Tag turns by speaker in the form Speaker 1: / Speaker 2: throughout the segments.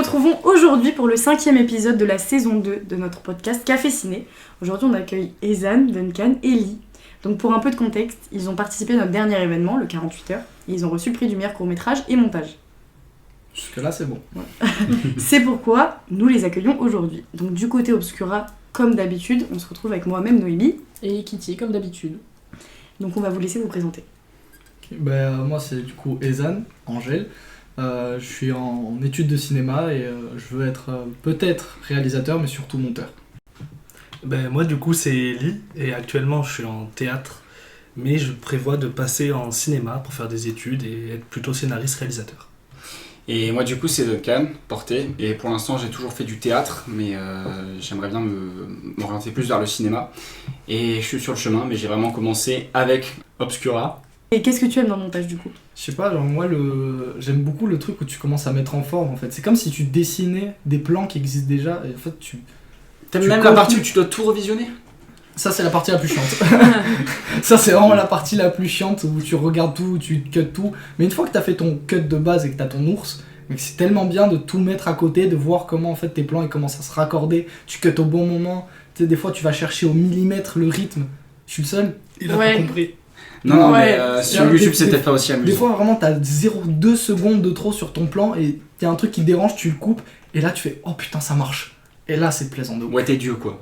Speaker 1: retrouvons aujourd'hui pour le 5e épisode de la saison 2 de notre podcast Café Ciné. Aujourd'hui, on accueille Ezan, Duncan et Lee. Donc pour un peu de contexte, ils ont participé à notre dernier événement, le 48 heures, et ils ont reçu le prix du meilleur court-métrage et montage.
Speaker 2: Jusque-là, c'est bon.
Speaker 1: Ouais. C'est pourquoi nous les accueillons aujourd'hui. Donc du côté Obscura, comme d'habitude, on se retrouve avec moi-même, Noémie.
Speaker 3: Et Kitty, comme d'habitude.
Speaker 1: Donc on va vous laisser vous présenter.
Speaker 2: Okay, moi, c'est du coup Ezan, Angèle. Je suis en études de cinéma et je veux être peut-être réalisateur, mais surtout monteur.
Speaker 4: Moi, du coup, c'est Lee, et actuellement, je suis en théâtre, mais je prévois de passer en cinéma pour faire des études et être plutôt scénariste-réalisateur.
Speaker 5: Et moi du coup c'est Duncan, porté, et pour l'instant j'ai toujours fait du théâtre, mais j'aimerais bien m'orienter plus vers le cinéma. Et je suis sur le chemin, mais j'ai vraiment commencé avec Obscura.
Speaker 1: Et qu'est-ce que tu aimes dans le montage du coup ?
Speaker 2: Je sais pas, genre moi j'aime beaucoup le truc où tu commences à mettre en forme en fait. C'est comme si tu dessinais des plans qui existent déjà et en fait
Speaker 5: T'aimes même la partie où tu dois tout revisionner ?
Speaker 2: Ça c'est la partie la plus chiante. Ça c'est vraiment la partie la plus chiante où tu regardes tout, où tu cuts tout. Mais une fois que t'as fait ton cut de base et que t'as ton ours, mais c'est tellement bien de tout mettre à côté, de voir comment en fait tes plans ils commencent à se raccorder, tu cuts au bon moment. Tu sais, des fois tu vas chercher au millimètre le rythme. Je suis le seul, il a pas compris.
Speaker 5: Non,
Speaker 1: ouais,
Speaker 5: mais sur YouTube c'était pas aussi amusant.
Speaker 2: Des fois vraiment t'as 0,2 secondes de trop sur ton plan et y a un truc qui dérange, tu le coupes et là tu fais oh putain ça marche. Et là c'est plaisant de ouf.
Speaker 5: Ouais, t'es Dieu quoi.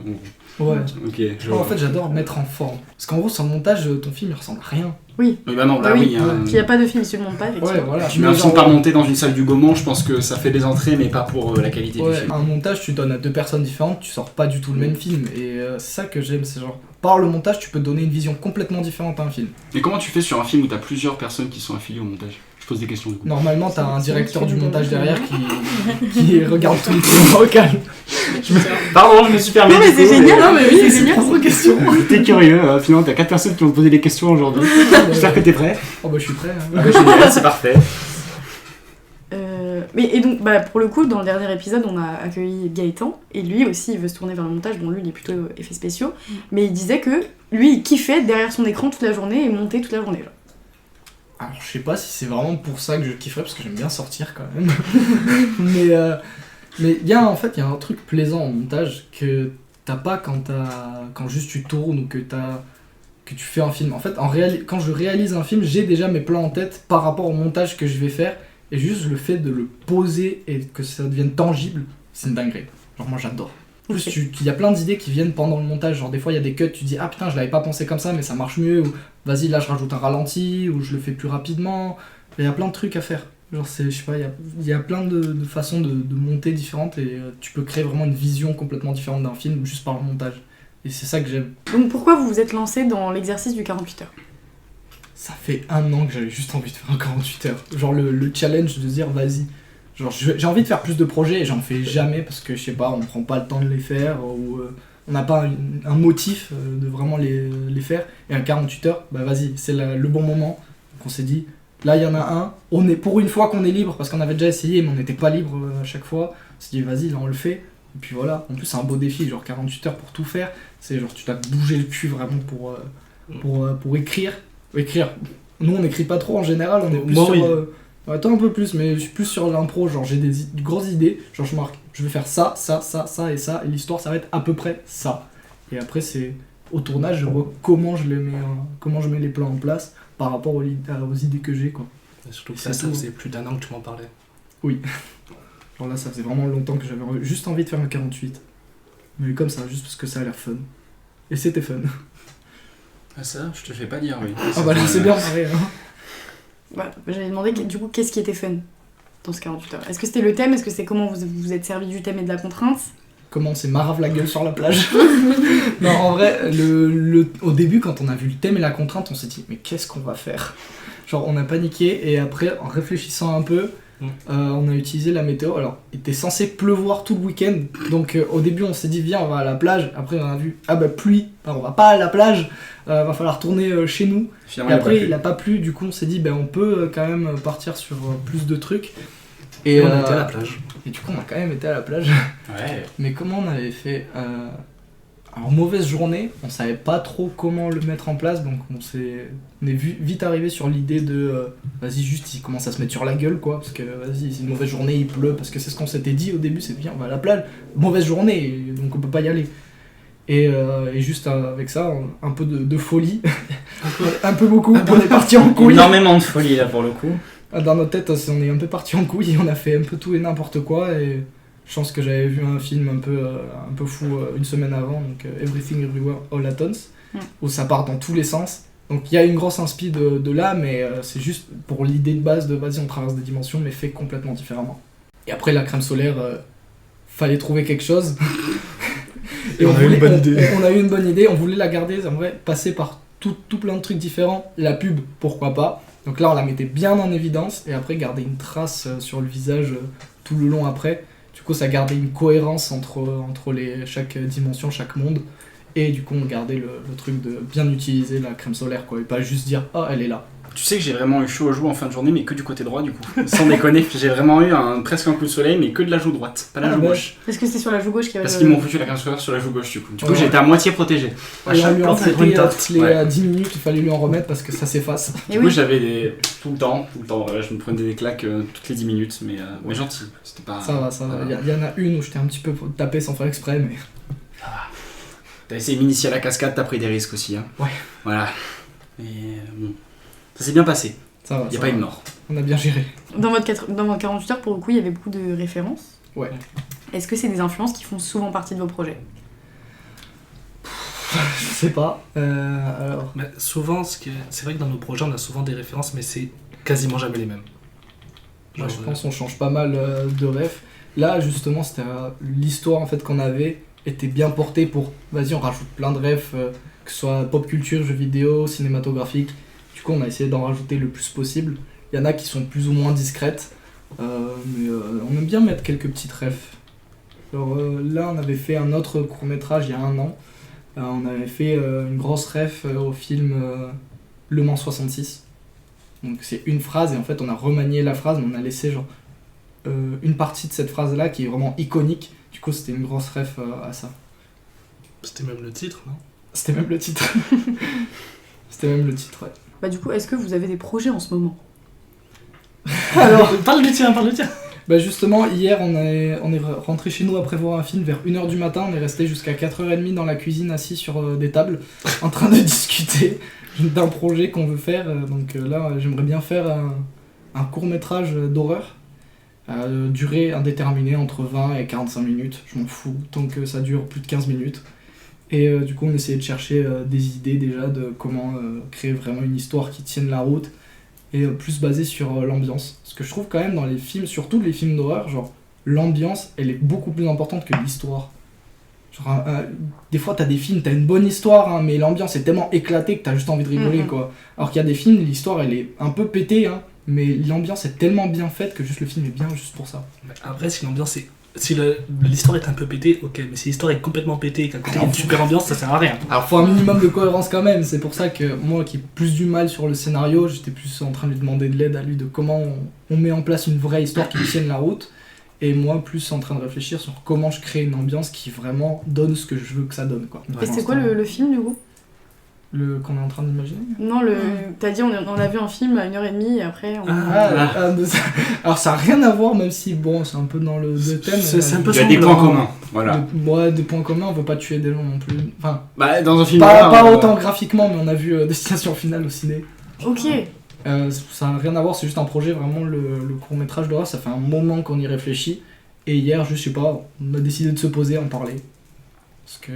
Speaker 2: Ouais.
Speaker 5: Ok.
Speaker 2: En fait j'adore mettre en forme. Parce qu'en gros sans le montage ton film il ressemble à rien.
Speaker 1: Oui.
Speaker 5: Oui, bah non, bah oui.
Speaker 1: Puis il n'y a pas de film sur le montage.
Speaker 2: Ouais, voilà.
Speaker 5: Tu mets un film par monter dans une salle du Gaumont, je pense que ça fait des entrées, mais pas pour la qualité du film.
Speaker 2: Un montage, tu donnes à deux personnes différentes, tu sors pas du tout le même film. Et c'est ça que j'aime, c'est genre, par le montage, tu peux donner une vision complètement différente à un film.
Speaker 5: Et comment tu fais sur un film où t'as plusieurs personnes qui sont affiliées au montage ? Je pose des questions du coup.
Speaker 2: Normalement, t'as un directeur du montage derrière qui regarde tout le film au calme.
Speaker 5: Pardon, je me suis permis.
Speaker 1: Non, mais c'est génial,
Speaker 2: Non, mais oui,
Speaker 1: c'est
Speaker 2: c'est
Speaker 1: génial.
Speaker 2: trop de questions.
Speaker 5: T'es curieux, finalement t'as 4 personnes qui vont te poser des questions aujourd'hui. J'espère que t'es prêt.
Speaker 2: Oh bah je suis prêt. Hein.
Speaker 5: Génial, c'est parfait.
Speaker 1: Et donc, pour le coup, dans le dernier épisode, on a accueilli Gaëtan, et lui aussi, il veut se tourner vers le montage, bon, lui, il est plutôt effets spéciaux, mais il disait que lui, il kiffait derrière son écran toute la journée et monter toute la journée. Genre.
Speaker 2: Alors je sais pas si c'est vraiment pour ça que je kifferais, parce que j'aime bien sortir quand même. mais il y a un truc plaisant en montage que t'as pas quand juste tu tournes ou que tu fais un film. En fait, quand je réalise un film, j'ai déjà mes plans en tête par rapport au montage que je vais faire. Et juste le fait de le poser et que ça devienne tangible, c'est une dinguerie. Genre moi j'adore. En plus, il y a plein d'idées qui viennent pendant le montage. Genre des fois il y a des cuts, tu dis ah putain je l'avais pas pensé comme ça mais ça marche mieux. Ou vas-y là je rajoute un ralenti ou je le fais plus rapidement. Il y a plein de trucs à faire. Genre je sais pas, il y a plein de façons de monter différentes et tu peux créer vraiment une vision complètement différente d'un film juste par le montage. Et c'est ça que j'aime.
Speaker 1: Donc pourquoi vous vous êtes lancé dans l'exercice du 48 heures ?
Speaker 2: Ça fait 1 an que j'avais juste envie de faire un 48 heures. Genre le challenge de dire vas-y. Genre j'ai envie de faire plus de projets et j'en fais jamais parce que je sais pas, on prend pas le temps de les faire ou on n'a pas un motif de vraiment les faire. Et un 48 heures, bah vas-y, c'est le bon moment. Donc on s'est dit, là il y en a un, pour une fois qu'on est libre parce qu'on avait déjà essayé mais on n'était pas libre à chaque fois. On s'est dit vas-y, là on le fait. Et puis voilà, en plus c'est un beau défi, genre 48 heures pour tout faire. C'est genre tu t'as bougé le cul vraiment pour écrire. Nous on écrit pas trop en général, on est plus sur... Attends un peu plus, mais je suis plus sur l'impro, genre j'ai des grosses idées, genre je marque, je vais faire ça et ça, et l'histoire ça va être à peu près ça. Et après c'est au tournage, je vois comment je mets les plans en place par rapport aux idées que j'ai quoi.
Speaker 4: Et surtout que ça faisait plus d'1 an que tu m'en parlais.
Speaker 2: Oui. Alors là ça faisait vraiment longtemps que j'avais juste envie de faire un 48. Mais comme ça, juste parce que ça a l'air fun. Et c'était fun.
Speaker 5: Ah ça, je te fais pas dire oui.
Speaker 2: Ah bah là c'est bien pareil. Hein.
Speaker 1: J'avais demandé du coup qu'est-ce qui était fun dans ce 48 heures. Est-ce que c'était le thème ? Est-ce que c'est comment vous vous êtes servi du thème et de la contrainte ?
Speaker 2: Comment on s'est marave la gueule sur la plage. Non en vrai, au début quand on a vu le thème et la contrainte, on s'est dit mais qu'est-ce qu'on va faire ? Genre on a paniqué et après en réfléchissant un peu, on a utilisé la météo. Alors il était censé pleuvoir tout le week-end, donc au début on s'est dit viens on va à la plage. Après on a vu ah bah pluie, on va pas à la plage, va falloir retourner chez nous.
Speaker 5: Finalement,
Speaker 2: et après il a pas plu, du coup on s'est dit ben on peut quand même partir sur plus de trucs.
Speaker 4: Et on a été à la plage.
Speaker 2: Et du coup on a quand même été à la plage.
Speaker 5: Ouais.
Speaker 2: Mais comment on avait fait Alors, mauvaise journée, on savait pas trop comment le mettre en place, donc on est vite arrivé sur l'idée de vas-y, juste il commence à se mettre sur la gueule, quoi, parce que vas-y, c'est une mauvaise journée, il pleut, parce que c'est ce qu'on s'était dit au début, c'est bien, on va à la plage, mauvaise journée, donc on peut pas y aller. Et juste avec ça, un peu de folie, un peu beaucoup, on est parti en couille.
Speaker 5: Énormément de folie là pour le coup.
Speaker 2: Dans notre tête, on est un peu parti en couille, on a fait un peu tout et n'importe quoi, et je pense que j'avais vu un film un peu fou une semaine avant, donc Everything Everywhere All at Once, où ça part dans tous les sens. Donc il y a une grosse inspi de là, mais c'est juste pour l'idée de base de vas-y, on traverse des dimensions, mais fait complètement différemment. Et après la crème solaire, fallait trouver quelque chose. Et
Speaker 4: on a eu une bonne idée.
Speaker 2: On a eu une bonne idée, on voulait la garder, on voulait passer par tout plein de trucs différents. La pub, pourquoi pas. Donc là, on la mettait bien en évidence, et après garder une trace sur le visage tout le long après. Du coup, ça gardait une cohérence entre chaque dimension, chaque monde. Et du coup, on gardait le truc de bien utiliser la crème solaire, quoi. Et pas juste dire « Ah, elle est là ».
Speaker 5: Tu sais que j'ai vraiment eu chaud aux joues en fin de journée, mais que du côté droit du coup. Sans déconner, j'ai vraiment eu presque un coup de soleil, mais que de la joue droite, pas la joue gauche.
Speaker 1: Est-ce que c'est sur la joue gauche qu'il y avait
Speaker 5: Parce qu'ils m'ont foutu la crème solaire sur la joue gauche du coup. Du coup, j'étais à moitié protégé.
Speaker 2: On lui en
Speaker 4: plante,
Speaker 2: foutait
Speaker 4: une
Speaker 2: toutes les
Speaker 5: ouais.
Speaker 2: 10 minutes, il fallait lui en remettre parce que ça s'efface.
Speaker 1: Et
Speaker 5: Du coup,
Speaker 1: oui.
Speaker 5: j'avais tout le temps, voilà, je me prenais des claques toutes les 10 minutes, mais gentil. C'était pas.
Speaker 2: Ça va. Il y en a une où j'étais un petit peu tapé sans faire exprès, mais...
Speaker 5: T'as essayé de m'initier à la cascade, t'as pris des risques aussi. Hein.
Speaker 2: Ouais.
Speaker 5: Voilà. Et bon. Ça s'est bien passé.
Speaker 2: Ça va.
Speaker 5: Il n'y a pas eu de mort.
Speaker 2: On a bien géré.
Speaker 1: Dans votre 48 heures, pour le coup, il y avait beaucoup de références.
Speaker 2: Ouais.
Speaker 1: Est-ce que c'est des influences qui font souvent partie de vos projets ?
Speaker 2: Je sais pas. Alors...
Speaker 4: Mais souvent, c'est vrai que dans nos projets, on a souvent des références, mais c'est quasiment jamais les mêmes.
Speaker 2: Moi, je pense qu'on change pas mal de refs. Là, justement, c'était l'histoire en fait qu'on avait était bien portée pour vas-y, on rajoute plein de refs, que ce soit pop culture, jeux vidéo, cinématographique. Du coup, on a essayé d'en rajouter le plus possible. Il y en a qui sont plus ou moins discrètes, mais on aime bien mettre quelques petites refs. Alors là, on avait fait un autre court-métrage il y a 1 an. On avait fait une grosse ref au film Le Mans 66. Donc c'est une phrase et en fait on a remanié la phrase, mais on a laissé genre une partie de cette phrase là qui est vraiment iconique. Du coup c'était une grosse ref à ça.
Speaker 4: C'était même le titre, non ?
Speaker 2: C'était même le titre. C'était même le titre, ouais.
Speaker 1: Bah du coup, est-ce que vous avez des projets en ce moment ?
Speaker 2: Alors,
Speaker 4: parle du tien.
Speaker 2: bah justement, hier on est rentré chez nous après voir un film vers 1h du matin. On est resté jusqu'à 4h30 dans la cuisine assis sur des tables en train de discuter d'un projet qu'on veut faire. Donc là, j'aimerais bien faire un court-métrage d'horreur. Durée indéterminée entre 20 et 45 minutes, je m'en fous, tant que ça dure plus de 15 minutes. Et du coup on essayait de chercher des idées déjà de comment créer vraiment une histoire qui tienne la route et plus basée sur l'ambiance. Parce que je trouve quand même dans les films, surtout les films d'horreur, genre l'ambiance elle est beaucoup plus importante que l'histoire. Genre, des fois t'as des films, t'as une bonne histoire, hein, mais l'ambiance est tellement éclatée que t'as juste envie de rigoler quoi. Alors qu'il y a des films, l'histoire elle est un peu pétée, hein, mais l'ambiance est tellement bien faite que juste le film est bien juste pour ça.
Speaker 4: Après, si l'ambiance est... Si l'histoire est un peu pétée, ok, mais si l'histoire est complètement pétée et qu'à côté il y a une super ambiance, ça sert à rien.
Speaker 2: Alors faut un minimum de cohérence quand même, c'est pour ça que moi qui ai plus du mal sur le scénario, j'étais plus en train de lui demander de l'aide à lui de comment on met en place une vraie histoire qui tienne la route, et moi plus en train de réfléchir sur comment je crée une ambiance qui vraiment donne ce que je veux que ça donne quoi.
Speaker 1: Et c'est quoi le film du coup ?
Speaker 2: Qu'on est en train d'imaginer.
Speaker 1: Non, t'as dit on a vu un film à 1h30 et après on...
Speaker 2: Alors ça n'a rien à voir, même si bon c'est un peu dans le thème.
Speaker 4: C'est un peu
Speaker 5: Il y a des points communs, voilà.
Speaker 2: Des points communs, on veut pas tuer des gens non plus. Enfin,
Speaker 5: Bah, dans un film.
Speaker 2: pas autant graphiquement, mais on a vu Destination Finale au ciné.
Speaker 1: Ok.
Speaker 2: Ça n'a rien à voir, c'est juste un projet, vraiment le court-métrage d'horreur, ça fait un moment qu'on y réfléchit. Et hier, je sais pas, on a décidé de se poser, en parler. Parce que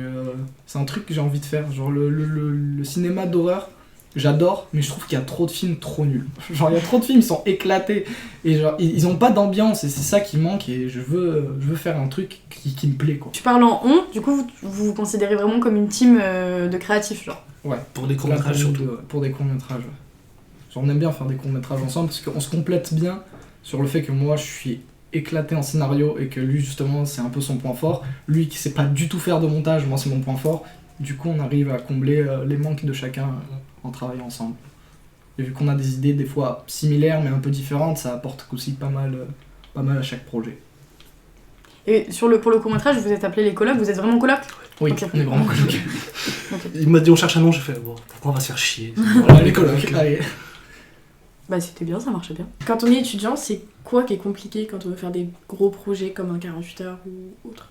Speaker 2: c'est un truc que j'ai envie de faire. Genre le cinéma d'horreur, j'adore, mais je trouve qu'il y a trop de films trop nuls. Genre il y a trop de films, ils sont éclatés. Et genre ils ont pas d'ambiance, et c'est ça qui manque. Et je veux faire un truc qui me plaît quoi.
Speaker 1: Tu parles en on, du coup vous considérez vraiment comme une team de créatifs genre ?
Speaker 2: Ouais.
Speaker 4: Pour des courts-métrages surtout.
Speaker 2: Pour des courts-métrages, ouais. Genre on aime bien faire des courts-métrages ensemble parce qu'on se complète bien sur le fait que moi je suis éclaté en scénario et que lui justement c'est un peu son point fort, lui qui sait pas du tout faire de montage, moi c'est mon point fort, du coup on arrive à combler les manques de chacun en travaillant ensemble. Et vu qu'on a des idées des fois similaires mais un peu différentes, ça apporte aussi pas mal à chaque projet.
Speaker 1: Et pour le court-métrage, vous êtes appelés les colocs, vous êtes vraiment colocs?
Speaker 2: Oui,
Speaker 1: Ok.
Speaker 2: on est vraiment colocs.
Speaker 4: Il m'a dit on cherche un nom, j'ai fait bon, pourquoi on va se faire chier.
Speaker 2: Voilà, les colocs, allez.
Speaker 1: Bah c'était bien, ça marchait bien.
Speaker 3: Quand on est étudiant, c'est quoi qui est compliqué quand on veut faire des gros projets comme un 48 heures ou autre?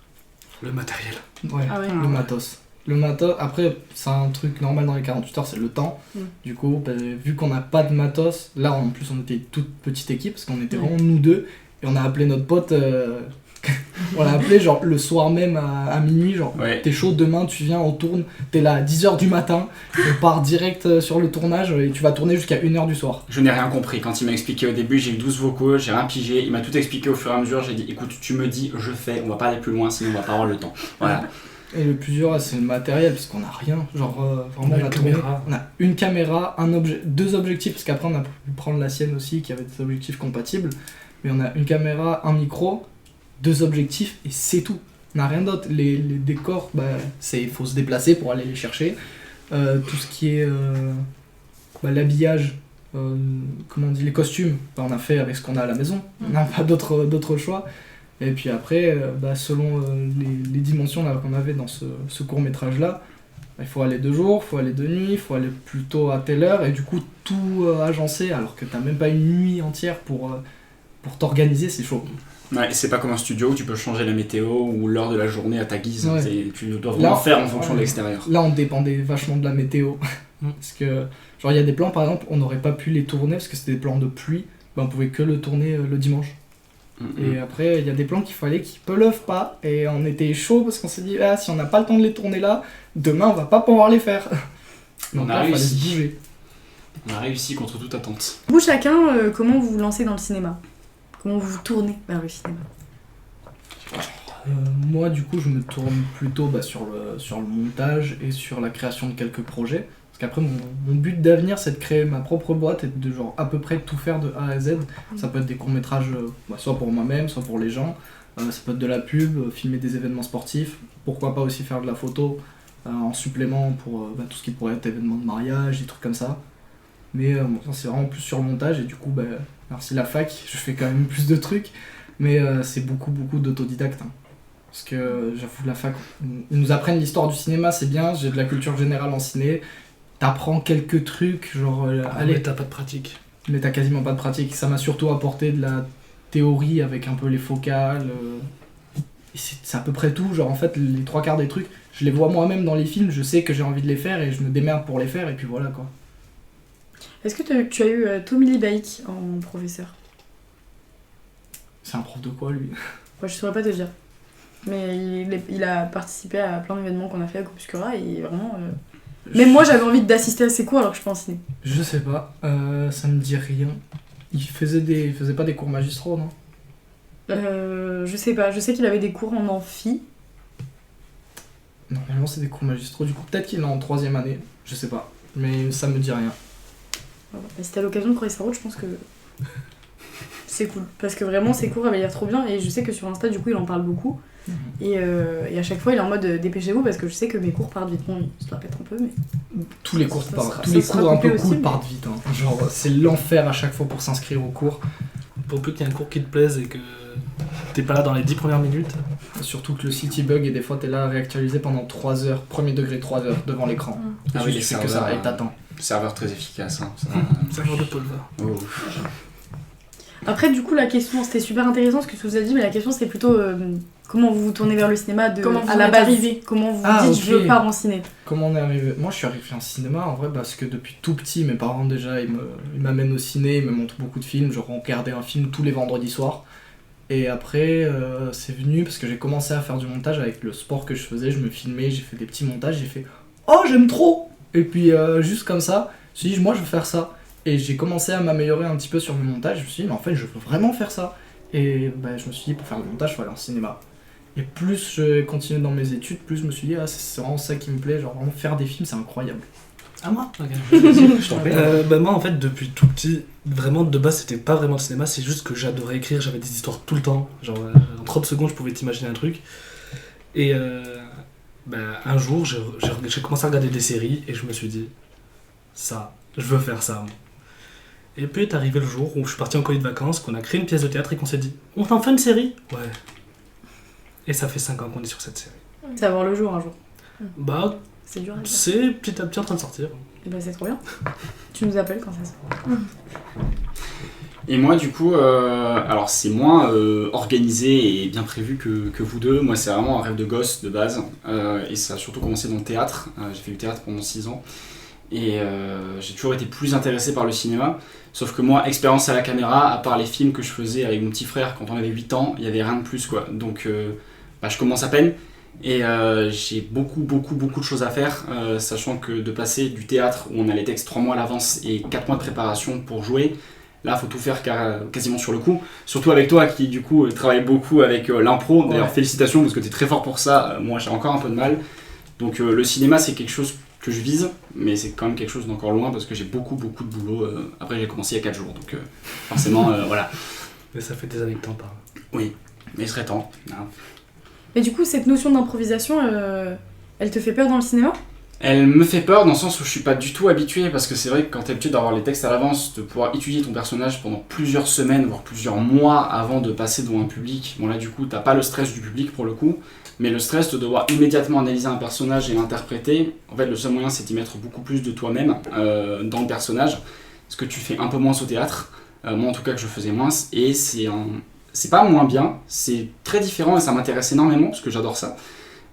Speaker 4: Le matériel.
Speaker 2: Ouais,
Speaker 3: Ah ouais.
Speaker 2: le matos. Le matos, après, c'est un truc normal dans les 48 heures, c'est le temps. Du coup, vu qu'on n'a pas de matos, là en plus on était toute petite équipe, parce qu'on était vraiment nous deux, et on a appelé notre pote, on l'a appelé genre le soir même à minuit, genre t'es chaud, demain tu viens, on tourne, t'es là à 10h du matin, on part direct sur le tournage, et tu vas tourner jusqu'à 1h du soir.
Speaker 5: Je n'ai rien compris. Quand il m'a expliqué au début, j'ai eu 12 vocaux, j'ai rien pigé, il m'a tout expliqué au fur et à mesure, j'ai dit écoute, tu me dis, je fais, on va pas aller plus loin, sinon on va pas avoir le temps. Voilà.
Speaker 2: Et le plus dur, c'est le matériel, parce qu'on a rien. Genre, vraiment, on a tourné. On a une caméra, deux objectifs, parce qu'après, on a pu prendre la sienne aussi, qui avait des objectifs compatibles. Mais on a une caméra, un micro, 2 objectifs, et c'est tout. On n'a rien d'autre. Les décors, il faut se déplacer pour aller les chercher. Tout ce qui est l'habillage, comment on dit, les costumes, on a fait avec ce qu'on a à la maison. On n'a pas d'autre choix. Et puis après, selon les dimensions là, qu'on avait dans ce court-métrage là, il faut aller de jour, il faut aller de nuit, il faut aller plutôt à telle heure, et du coup tout agencé alors que t'as même pas une nuit entière pour t'organiser, c'est chaud.
Speaker 5: Ouais, c'est pas comme un studio où tu peux changer la météo ou l'heure de la journée à ta guise,
Speaker 2: Ouais.
Speaker 5: Tu dois vraiment faire en fonction de l'extérieur.
Speaker 2: Là on dépendait vachement de la météo, parce que genre il y a des plans par exemple, on n'aurait pas pu les tourner parce que c'était des plans de pluie, on pouvait que le tourner le dimanche. Et après, il y a des plans qu'il fallait qu'ils pleuvent pas, et on était chaud parce qu'on s'est dit, si on n'a pas le temps de les tourner là, demain on va pas pouvoir les faire. Donc là, il fallait se bouger.
Speaker 5: On a réussi contre toute attente.
Speaker 1: Vous chacun, comment vous vous lancez dans le cinéma? Comment vous vous tournez vers le cinéma?
Speaker 2: Moi, du coup, je me tourne plutôt sur le montage et sur la création de quelques projets. Parce qu'après, mon but d'avenir, c'est de créer ma propre boîte et de à peu près tout faire de A à Z. Ça peut être des courts-métrages, soit pour moi-même, soit pour les gens. Ça peut être de la pub, filmer des événements sportifs. Pourquoi pas aussi faire de la photo en supplément pour tout ce qui pourrait être événements de mariage, des trucs comme ça. Mais ça, c'est vraiment plus sur le montage. Et du coup, merci la fac, je fais quand même plus de trucs. Mais c'est beaucoup d'autodidacte. Parce que j'avoue, la fac, ils nous apprennent l'histoire du cinéma, c'est bien. J'ai de la culture générale en ciné. T'apprends quelques trucs, genre...
Speaker 4: Mais t'as pas de pratique.
Speaker 2: Mais t'as quasiment pas de pratique. Ça m'a surtout apporté de la théorie avec un peu les focales. Et c'est à peu près tout. Genre en fait, les 3/4 des trucs, je les vois moi-même dans les films, je sais que j'ai envie de les faire et je me démerde pour les faire et puis voilà quoi.
Speaker 1: Est-ce que tu as eu Tommy Lee Baik en professeur?
Speaker 2: C'est un prof de quoi lui?
Speaker 1: Moi je saurais pas te dire. Mais il a participé à plein d'événements qu'on a fait à Corpuscura et vraiment... Même moi j'avais envie d'assister à ses cours alors que je suis pas en ciné.
Speaker 2: Je sais pas, ça me dit rien. Il faisait pas des cours magistraux, non?
Speaker 1: Je sais pas, je sais qu'il avait des cours en amphi.
Speaker 2: Normalement c'est des cours magistraux, du coup peut-être qu'il est en 3ème année, je sais pas. Mais ça me dit rien.
Speaker 1: Voilà. Si t'as l'occasion de creuser sa route, je pense que c'est cool. Parce que vraiment ses cours avaient l'air trop bien et je sais que sur Insta du coup il en parle beaucoup. Et à chaque fois il est en mode dépêchez-vous parce que je sais que mes cours partent vite. Bon, il se la pète un peu, mais.
Speaker 2: Tous les cours
Speaker 1: Ça
Speaker 2: partent,
Speaker 1: sera-
Speaker 2: tous
Speaker 1: ça
Speaker 2: les
Speaker 1: sera
Speaker 2: cours un
Speaker 1: coupé
Speaker 2: peu
Speaker 1: aussi,
Speaker 2: cool
Speaker 1: mais-
Speaker 2: partent vite. Genre c'est l'enfer à chaque fois pour s'inscrire au cours.
Speaker 4: Pour peu qu'il y ait un cours qui te plaise et que t'es pas là dans les 10 premières minutes.
Speaker 2: Surtout que le site il bug et des fois t'es là à réactualiser pendant 3 heures, premier degré 3 heures devant l'écran.
Speaker 5: Ah
Speaker 2: Et
Speaker 5: oui,
Speaker 2: tu
Speaker 5: les
Speaker 2: sais que
Speaker 5: serveurs,
Speaker 2: ça et t'attends.
Speaker 5: Serveur très efficace. Hein, ça.
Speaker 4: C'est un genre de polva.
Speaker 5: Oh.
Speaker 1: Après du coup la question, c'était super intéressant ce que tu nous as dit, mais la question c'est plutôt comment vous vous tournez vers le cinéma
Speaker 3: Comment vous
Speaker 1: à la
Speaker 3: en êtes
Speaker 1: base
Speaker 3: arrivé?
Speaker 1: Comment vous
Speaker 2: Ah,
Speaker 1: dites je
Speaker 2: ok.
Speaker 1: pars en ciné?
Speaker 2: Comment on est arrivé? Moi je suis arrivé en cinéma en vrai parce que depuis tout petit mes parents déjà ils m'amènent au ciné, ils me montrent beaucoup de films, je regardais un film tous les vendredis soirs. Et après c'est venu parce que j'ai commencé à faire du montage avec le sport que je faisais, je me filmais, j'ai fait des petits montages, j'ai fait oh j'aime trop! Et puis juste comme ça, je me suis dit moi je veux faire ça. Et j'ai commencé à m'améliorer un petit peu sur mes montages, je me suis dit mais en fait je veux vraiment faire ça. Et je me suis dit pour faire le montage il faut aller en cinéma. Et plus je continuais dans mes études, plus je me suis dit c'est vraiment ça qui me plaît, genre vraiment faire des films c'est incroyable.
Speaker 4: Ah moi ok. Je t'en prie. Moi en fait depuis tout petit, vraiment de base c'était pas vraiment le cinéma, c'est juste que j'adorais écrire, j'avais des histoires tout le temps. Genre en 30 secondes je pouvais t'imaginer un truc. Et un jour j'ai commencé à regarder des séries et je me suis dit ça, je veux faire ça moi. Et puis est arrivé le jour où je suis parti en colonie de vacances, qu'on a créé une pièce de théâtre et qu'on s'est dit on t'en fait une série? Ouais. Et ça fait 5 ans qu'on est sur cette série.
Speaker 1: Ça va voir le jour un jour.
Speaker 4: Bah,
Speaker 1: C'est dur à dire.
Speaker 4: c'est petit à petit en train de sortir.
Speaker 1: Et bah c'est trop bien. Tu nous appelles quand ça sort.
Speaker 5: Et moi, du coup, alors c'est moins organisé et bien prévu que vous deux. Moi, c'est vraiment un rêve de gosse de base. Et ça a surtout commencé dans le théâtre. J'ai fait du théâtre pendant 6 ans. Et j'ai toujours été plus intéressé par le cinéma. Sauf que moi, expérience à la caméra, à part les films que je faisais avec mon petit frère quand on avait 8 ans, il n'y avait rien de plus, quoi. Donc, je commence à peine. Et j'ai beaucoup de choses à faire, sachant que de passer du théâtre où on a les textes 3 mois à l'avance et 4 mois de préparation pour jouer, là faut tout faire quasiment sur le coup. Surtout avec toi qui du coup travaille beaucoup avec l'impro. D'ailleurs félicitations parce que tu es très fort pour ça, moi j'ai encore un peu de mal. Donc le cinéma c'est quelque chose que je vise, mais c'est quand même quelque chose d'encore loin parce que j'ai beaucoup de boulot. Après j'ai commencé il y a 4 jours, donc forcément voilà.
Speaker 4: Mais ça fait des années que t'en parles.
Speaker 5: Oui, mais il serait temps. Hein.
Speaker 1: Mais du coup, cette notion d'improvisation, elle te fait peur dans le cinéma ?
Speaker 5: Elle me fait peur dans le sens où je suis pas du tout habitué, parce que c'est vrai que quand t'es habitué d'avoir les textes à l'avance, de pouvoir étudier ton personnage pendant plusieurs semaines, voire plusieurs mois avant de passer devant un public, bon là du coup t'as pas le stress du public pour le coup, mais le stress de devoir immédiatement analyser un personnage et l'interpréter, en fait le seul moyen c'est d'y mettre beaucoup plus de toi-même dans le personnage, ce que tu fais un peu moins au théâtre, moi en tout cas que je faisais moins, et c'est pas moins bien, c'est très différent et ça m'intéresse énormément parce que j'adore ça.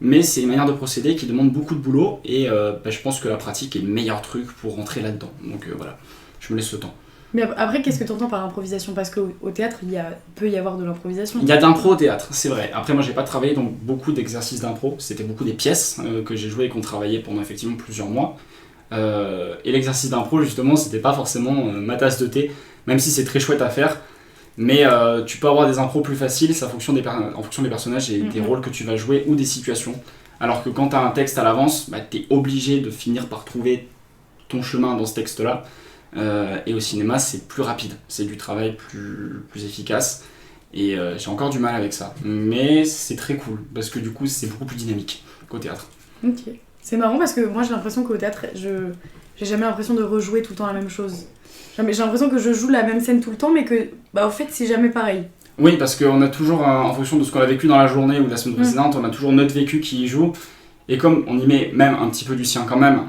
Speaker 5: Mais c'est une manière de procéder qui demande beaucoup de boulot et je pense que la pratique est le meilleur truc pour rentrer là-dedans. Donc voilà, je me laisse le temps.
Speaker 1: Mais après, qu'est-ce que tu entends par improvisation ? Parce qu'au théâtre, il peut y avoir de l'improvisation.
Speaker 5: Il y a de l'impro au théâtre, c'est vrai. Après, moi, j'ai pas travaillé dans beaucoup d'exercices d'impro. C'était beaucoup des pièces que j'ai jouées et qu'on travaillait pendant effectivement plusieurs mois. Et l'exercice d'impro, justement, c'était pas forcément ma tasse de thé, même si c'est très chouette à faire. Mais tu peux avoir des impros plus faciles, ça fonctionne en fonction des personnages et des rôles que tu vas jouer ou des situations. Alors que quand tu as un texte à l'avance, tu es obligé de finir par trouver ton chemin dans ce texte-là. Et au cinéma, c'est plus rapide, c'est du travail plus efficace. Et j'ai encore du mal avec ça. Mais c'est très cool, parce que du coup, c'est beaucoup plus dynamique qu'au théâtre.
Speaker 1: Ok. C'est marrant parce que moi, j'ai l'impression qu'au théâtre, j'ai jamais l'impression de rejouer tout le temps la même chose. J'ai l'impression que je joue la même scène tout le temps, mais que, au fait, c'est jamais pareil.
Speaker 5: Oui, parce qu'on a toujours, en fonction de ce qu'on a vécu dans la journée ou la semaine précédente, on a toujours notre vécu qui y joue. Et comme on y met même un petit peu du sien quand même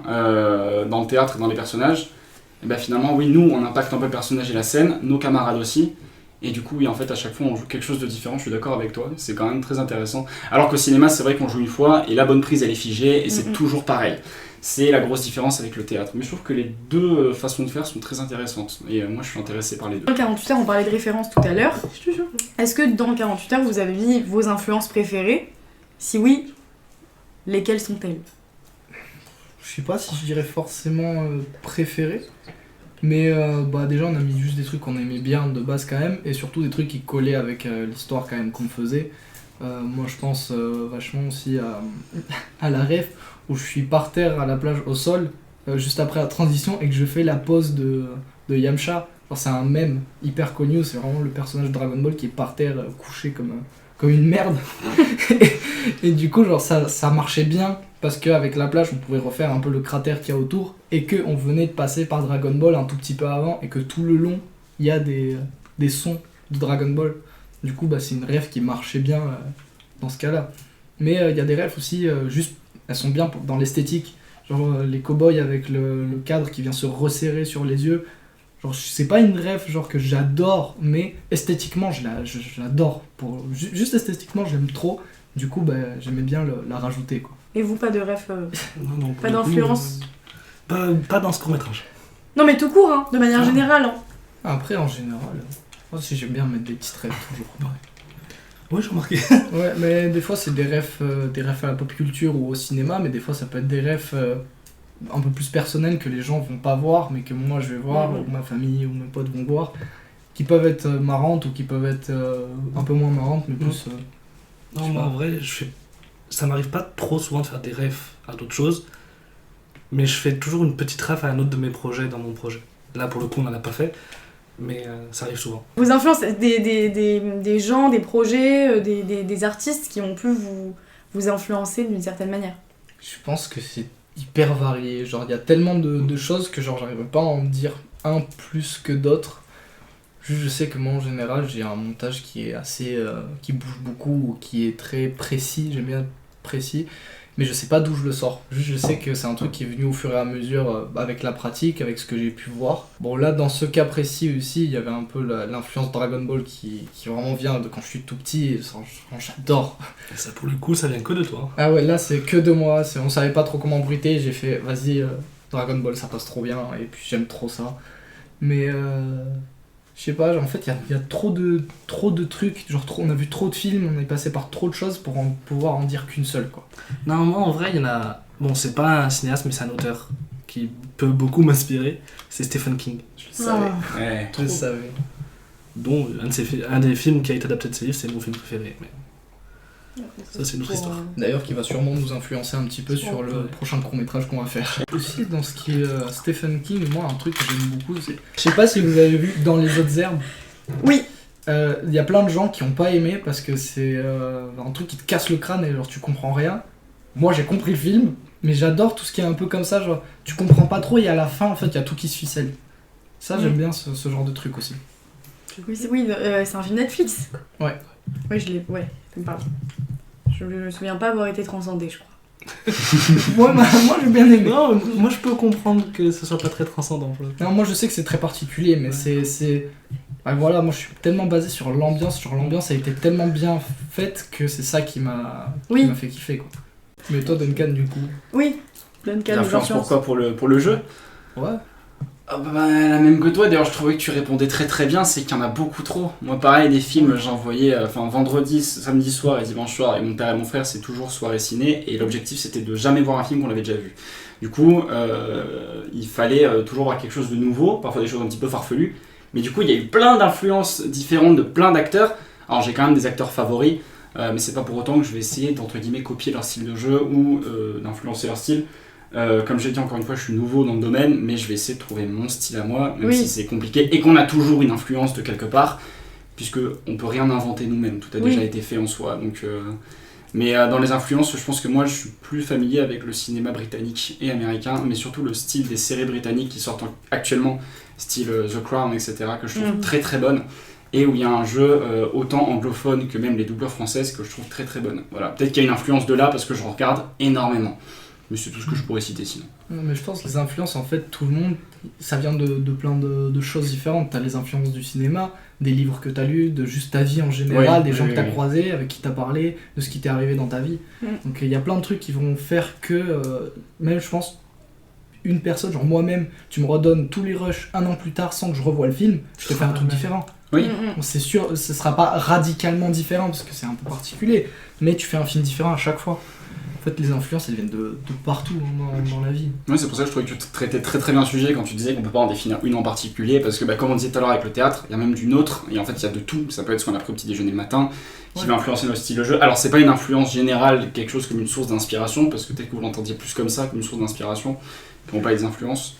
Speaker 5: dans le théâtre et dans les personnages, et ben finalement, oui, nous, on impacte un peu le personnage et la scène, nos camarades aussi. Et du coup, oui, en fait, à chaque fois, on joue quelque chose de différent, je suis d'accord avec toi, c'est quand même très intéressant. Alors qu'au cinéma, c'est vrai qu'on joue une fois, et la bonne prise, elle est figée, et c'est toujours pareil. C'est la grosse différence avec le théâtre. Mais je trouve que les deux façons de faire sont très intéressantes. Et moi, je suis intéressé par les deux.
Speaker 1: Dans 48 heures, on parlait de références tout à l'heure. Est-ce que dans 48 heures, vous avez mis vos influences préférées ? Si oui, lesquelles sont-elles ?
Speaker 2: Je sais pas si je dirais forcément préférées. Mais déjà, on a mis juste des trucs qu'on aimait bien de base quand même. Et surtout des trucs qui collaient avec l'histoire quand même qu'on faisait. Moi, je pense vachement aussi à la ref où je suis par terre à la plage au sol juste après la transition et que je fais la pose de Yamcha. Genre, c'est un mème hyper connu, c'est vraiment le personnage de Dragon Ball qui est par terre couché comme une merde. et du coup genre ça marchait bien parce qu'avec la plage on pouvait refaire un peu le cratère qu'il y a autour et qu'on venait de passer par Dragon Ball un tout petit peu avant et que tout le long il y a des sons de Dragon Ball. Du coup c'est une ref qui marchait bien dans ce cas là. Mais il y a des refs aussi juste elles sont bien dans l'esthétique, genre les cow-boys avec le cadre qui vient se resserrer sur les yeux. Genre, c'est pas une ref genre que j'adore, mais esthétiquement je l'adore. Juste esthétiquement je l'aime trop, du coup j'aimais bien la rajouter quoi.
Speaker 1: Et vous, pas de ref
Speaker 4: Non,
Speaker 1: pas d'influence
Speaker 4: pas dans ce court-métrage.
Speaker 1: Non mais tout court, hein, de manière générale. Hein.
Speaker 2: Après en général, moi aussi j'aime bien mettre des petites refs toujours.
Speaker 4: Ouais, j'ai remarqué.
Speaker 2: Ouais, mais des fois c'est des refs à la pop culture ou au cinéma, mais des fois ça peut être des refs un peu plus personnels que les gens vont pas voir, mais que moi je vais voir, ou ma famille ou mes potes vont voir, qui peuvent être marrantes ou qui peuvent être un peu moins marrantes, mais plus...
Speaker 4: Non, moi en vrai, ça m'arrive pas trop souvent de faire des refs à d'autres choses, mais je fais toujours une petite ref à un autre de mes projets dans mon projet. Là pour le coup on en a pas fait, mais ça arrive souvent.
Speaker 1: Vos influences, des gens, des projets, des artistes qui ont pu vous influencer d'une certaine manière.
Speaker 2: Je pense que c'est hyper varié, genre il y a tellement de choses que genre j'arrive pas à en dire un plus que d'autres. Juste, je sais que moi, en général, j'ai un montage qui est assez... qui bouge beaucoup, qui est très précis, j'aime bien précis, mais je sais pas d'où je le sors. Juste, je sais que c'est un truc qui est venu au fur et à mesure avec la pratique, avec ce que j'ai pu voir. Bon, là, dans ce cas précis aussi, il y avait un peu l'influence Dragon Ball qui vraiment vient de quand je suis tout petit, et j'adore.
Speaker 4: Et ça, pour le coup, ça vient que de toi.
Speaker 2: Ah ouais, là, c'est que de moi, on savait pas trop comment bruiter, j'ai fait, vas-y, Dragon Ball, ça passe trop bien, et puis j'aime trop ça. Mais... je sais pas, en fait, il y a trop de trucs, genre on a vu trop de films, on est passé par trop de choses pour pouvoir en dire qu'une seule, quoi.
Speaker 4: Non, moi, en vrai, il y en a... Bon, c'est pas un cinéaste, mais c'est un auteur qui peut beaucoup m'inspirer. C'est Stephen King.
Speaker 2: Je le savais.
Speaker 5: Ouais.
Speaker 2: Je le savais.
Speaker 4: Dont un des films qui a été adapté de ses livres, c'est mon film préféré. Mais... ça, c'est une autre histoire.
Speaker 2: D'ailleurs, qui va sûrement nous influencer un petit peu sur le prochain court-métrage qu'on va faire. Aussi, dans ce qui est Stephen King, moi, un truc que j'aime beaucoup, c'est... Je sais pas si vous avez vu Dans les autres herbes.
Speaker 1: Oui.
Speaker 2: Il y a plein de gens qui ont pas aimé parce que c'est un truc qui te casse le crâne et genre tu comprends rien. Moi, j'ai compris le film, mais j'adore tout ce qui est un peu comme ça, genre tu comprends pas trop et à la fin, en fait, il y a tout qui se ficelle. Ça, j'aime bien ce genre de truc aussi.
Speaker 1: Oui, c'est un film Netflix.
Speaker 2: Ouais.
Speaker 1: Ouais, ouais, ça me parle. Je me souviens pas avoir été transcendée, je crois.
Speaker 2: moi j'ai bien aimé.
Speaker 4: Non, moi je peux comprendre que ce soit pas très transcendant.
Speaker 2: Non, moi je sais que c'est très particulier, mais c'est... Ouais, voilà, moi je suis tellement basé sur l'ambiance. Genre l'ambiance a été tellement bien faite que c'est ça qui m'a fait kiffer, quoi. Mais toi, Duncan, du coup?
Speaker 1: Oui, Duncan,
Speaker 5: L'influence pourquoi pour le jeu?
Speaker 2: Ouais.
Speaker 5: Ah bah, la même que toi, d'ailleurs je trouvais que tu répondais très très bien, c'est qu'il y en a beaucoup trop. Moi pareil, des films, j'en voyais vendredi, samedi soir et dimanche soir, et mon père et mon frère c'est toujours soirée ciné, et l'objectif c'était de jamais voir un film qu'on avait déjà vu. Du coup, il fallait toujours voir quelque chose de nouveau, parfois des choses un petit peu farfelues, mais du coup il y a eu plein d'influences différentes de plein d'acteurs. Alors j'ai quand même des acteurs favoris, mais c'est pas pour autant que je vais essayer d'entre guillemets copier leur style de jeu ou d'influencer leur style. Comme j'ai dit encore une fois, je suis nouveau dans le domaine, mais je vais essayer de trouver mon style à moi, même si c'est compliqué, et qu'on a toujours une influence de quelque part, puisque on peut rien inventer nous-mêmes, tout a déjà été fait en soi. Donc, mais dans les influences, je pense que moi je suis plus familier avec le cinéma britannique et américain, mais surtout le style des séries britanniques qui sortent actuellement, style The Crown, etc., que je trouve très très bonne, et où il y a un jeu autant anglophone que même les doubleurs françaises que je trouve très très bonne. Voilà, peut-être qu'il y a une influence de là parce que je regarde énormément. Mais c'est tout ce que je pourrais citer sinon.
Speaker 2: Non, mais je pense que les influences, en fait, tout le monde, ça vient de plein de choses différentes. T'as les influences du cinéma, des livres que t'as lus, de juste ta vie en général, des gens que t'as croisés, avec qui t'as parlé, de ce qui t'est arrivé dans ta vie. Donc il y a plein de trucs qui vont faire que, même je pense, une personne, genre moi-même, tu me redonnes tous les rushs un an plus tard sans que je revoie le film, je te fais un truc différent.
Speaker 5: Oui.
Speaker 2: Bon, c'est sûr, ce sera pas radicalement différent parce que c'est un peu particulier, mais tu fais un film différent à chaque fois. En fait, les influences, elles viennent de partout dans la vie.
Speaker 5: Oui, c'est pour ça que je trouvais que tu traitais très très bien le sujet quand tu disais qu'on peut pas en définir une en particulier, parce que comme on disait tout à l'heure avec le théâtre, il y a même d'une autre, et en fait il y a de tout. Ça peut être ce qu'on a pris au petit déjeuner le matin, qui va influencer notre style de jeu. Alors c'est pas une influence générale, quelque chose comme une source d'inspiration, parce que peut-être que vous l'entendiez plus comme ça, comme une source d'inspiration, qui n'ont pas des influences.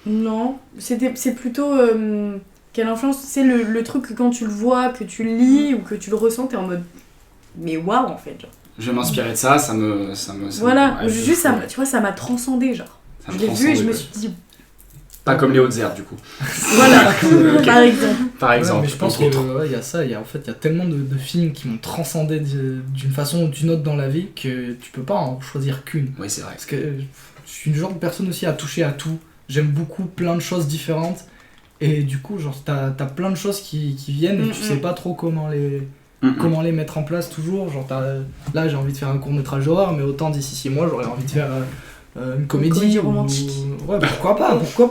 Speaker 1: Non, c'est plutôt... quelle influence? C'est le truc que quand tu le vois, que tu le lis, ou que tu le ressens, t'es en mode... Mais waouh, en fait, genre.
Speaker 5: Je vais m'inspirer de ça, ça me
Speaker 1: voilà,
Speaker 5: ouais,
Speaker 1: juste ça, tu vois, ça m'a transcendé, genre. Je l'ai vu et je me suis dit...
Speaker 5: Pas comme les hautes herbes, du coup.
Speaker 1: Voilà, par exemple.
Speaker 5: Par exemple.
Speaker 2: Ouais, mais je pense qu'il y a ça, en fait, il y a tellement de films qui m'ont transcendé d'une façon ou d'une autre dans la vie que tu peux pas en choisir qu'une.
Speaker 5: Oui, c'est vrai.
Speaker 2: Parce que je suis le genre de personne aussi à toucher à tout. J'aime beaucoup plein de choses différentes. Et du coup, genre, t'as plein de choses qui viennent et tu sais pas trop comment les mettre en place toujours. Genre, là, j'ai envie de faire un court-métrage d'horreur, mais autant d'ici 6 mois, j'aurais envie de faire une comédie
Speaker 1: romantique.
Speaker 2: Ouais, pourquoi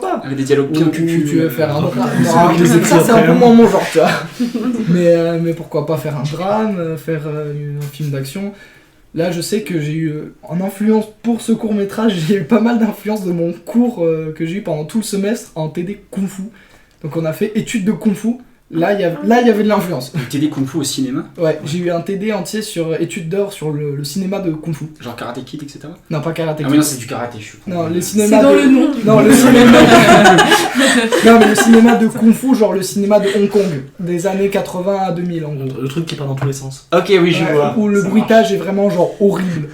Speaker 2: pas.
Speaker 5: Avec des dialogues bien cucu.
Speaker 2: Tu veux faire un drame. Ça, c'est un peu moins mon genre, tu vois. Mais pourquoi pas faire un drame, faire un film d'action. Là, je sais que j'ai eu en influence pour ce court-métrage, j'ai eu pas mal d'influence de mon cours que j'ai eu pendant tout le semestre en TD Kung Fu. Donc on a fait études de Kung Fu. Là, il y avait de l'influence.
Speaker 5: Le TD Kung Fu au cinéma?
Speaker 2: Ouais, j'ai eu un TD entier sur études d'or sur le cinéma de Kung Fu.
Speaker 5: Genre Karate Kid, etc.
Speaker 2: Non, pas Karate Kid.
Speaker 5: Ah oui, non, c'est du karaté, je suis con.
Speaker 2: Non, le cinéma
Speaker 1: C'est dans le nom.
Speaker 2: Non, le cinéma Non, mais le cinéma de Kung Fu, genre le cinéma de Hong Kong, des années 80 à 2000 en gros.
Speaker 4: Le truc qui part dans tous les sens.
Speaker 5: Ok, oui, je vois.
Speaker 2: Où le bruitage est vraiment genre horrible.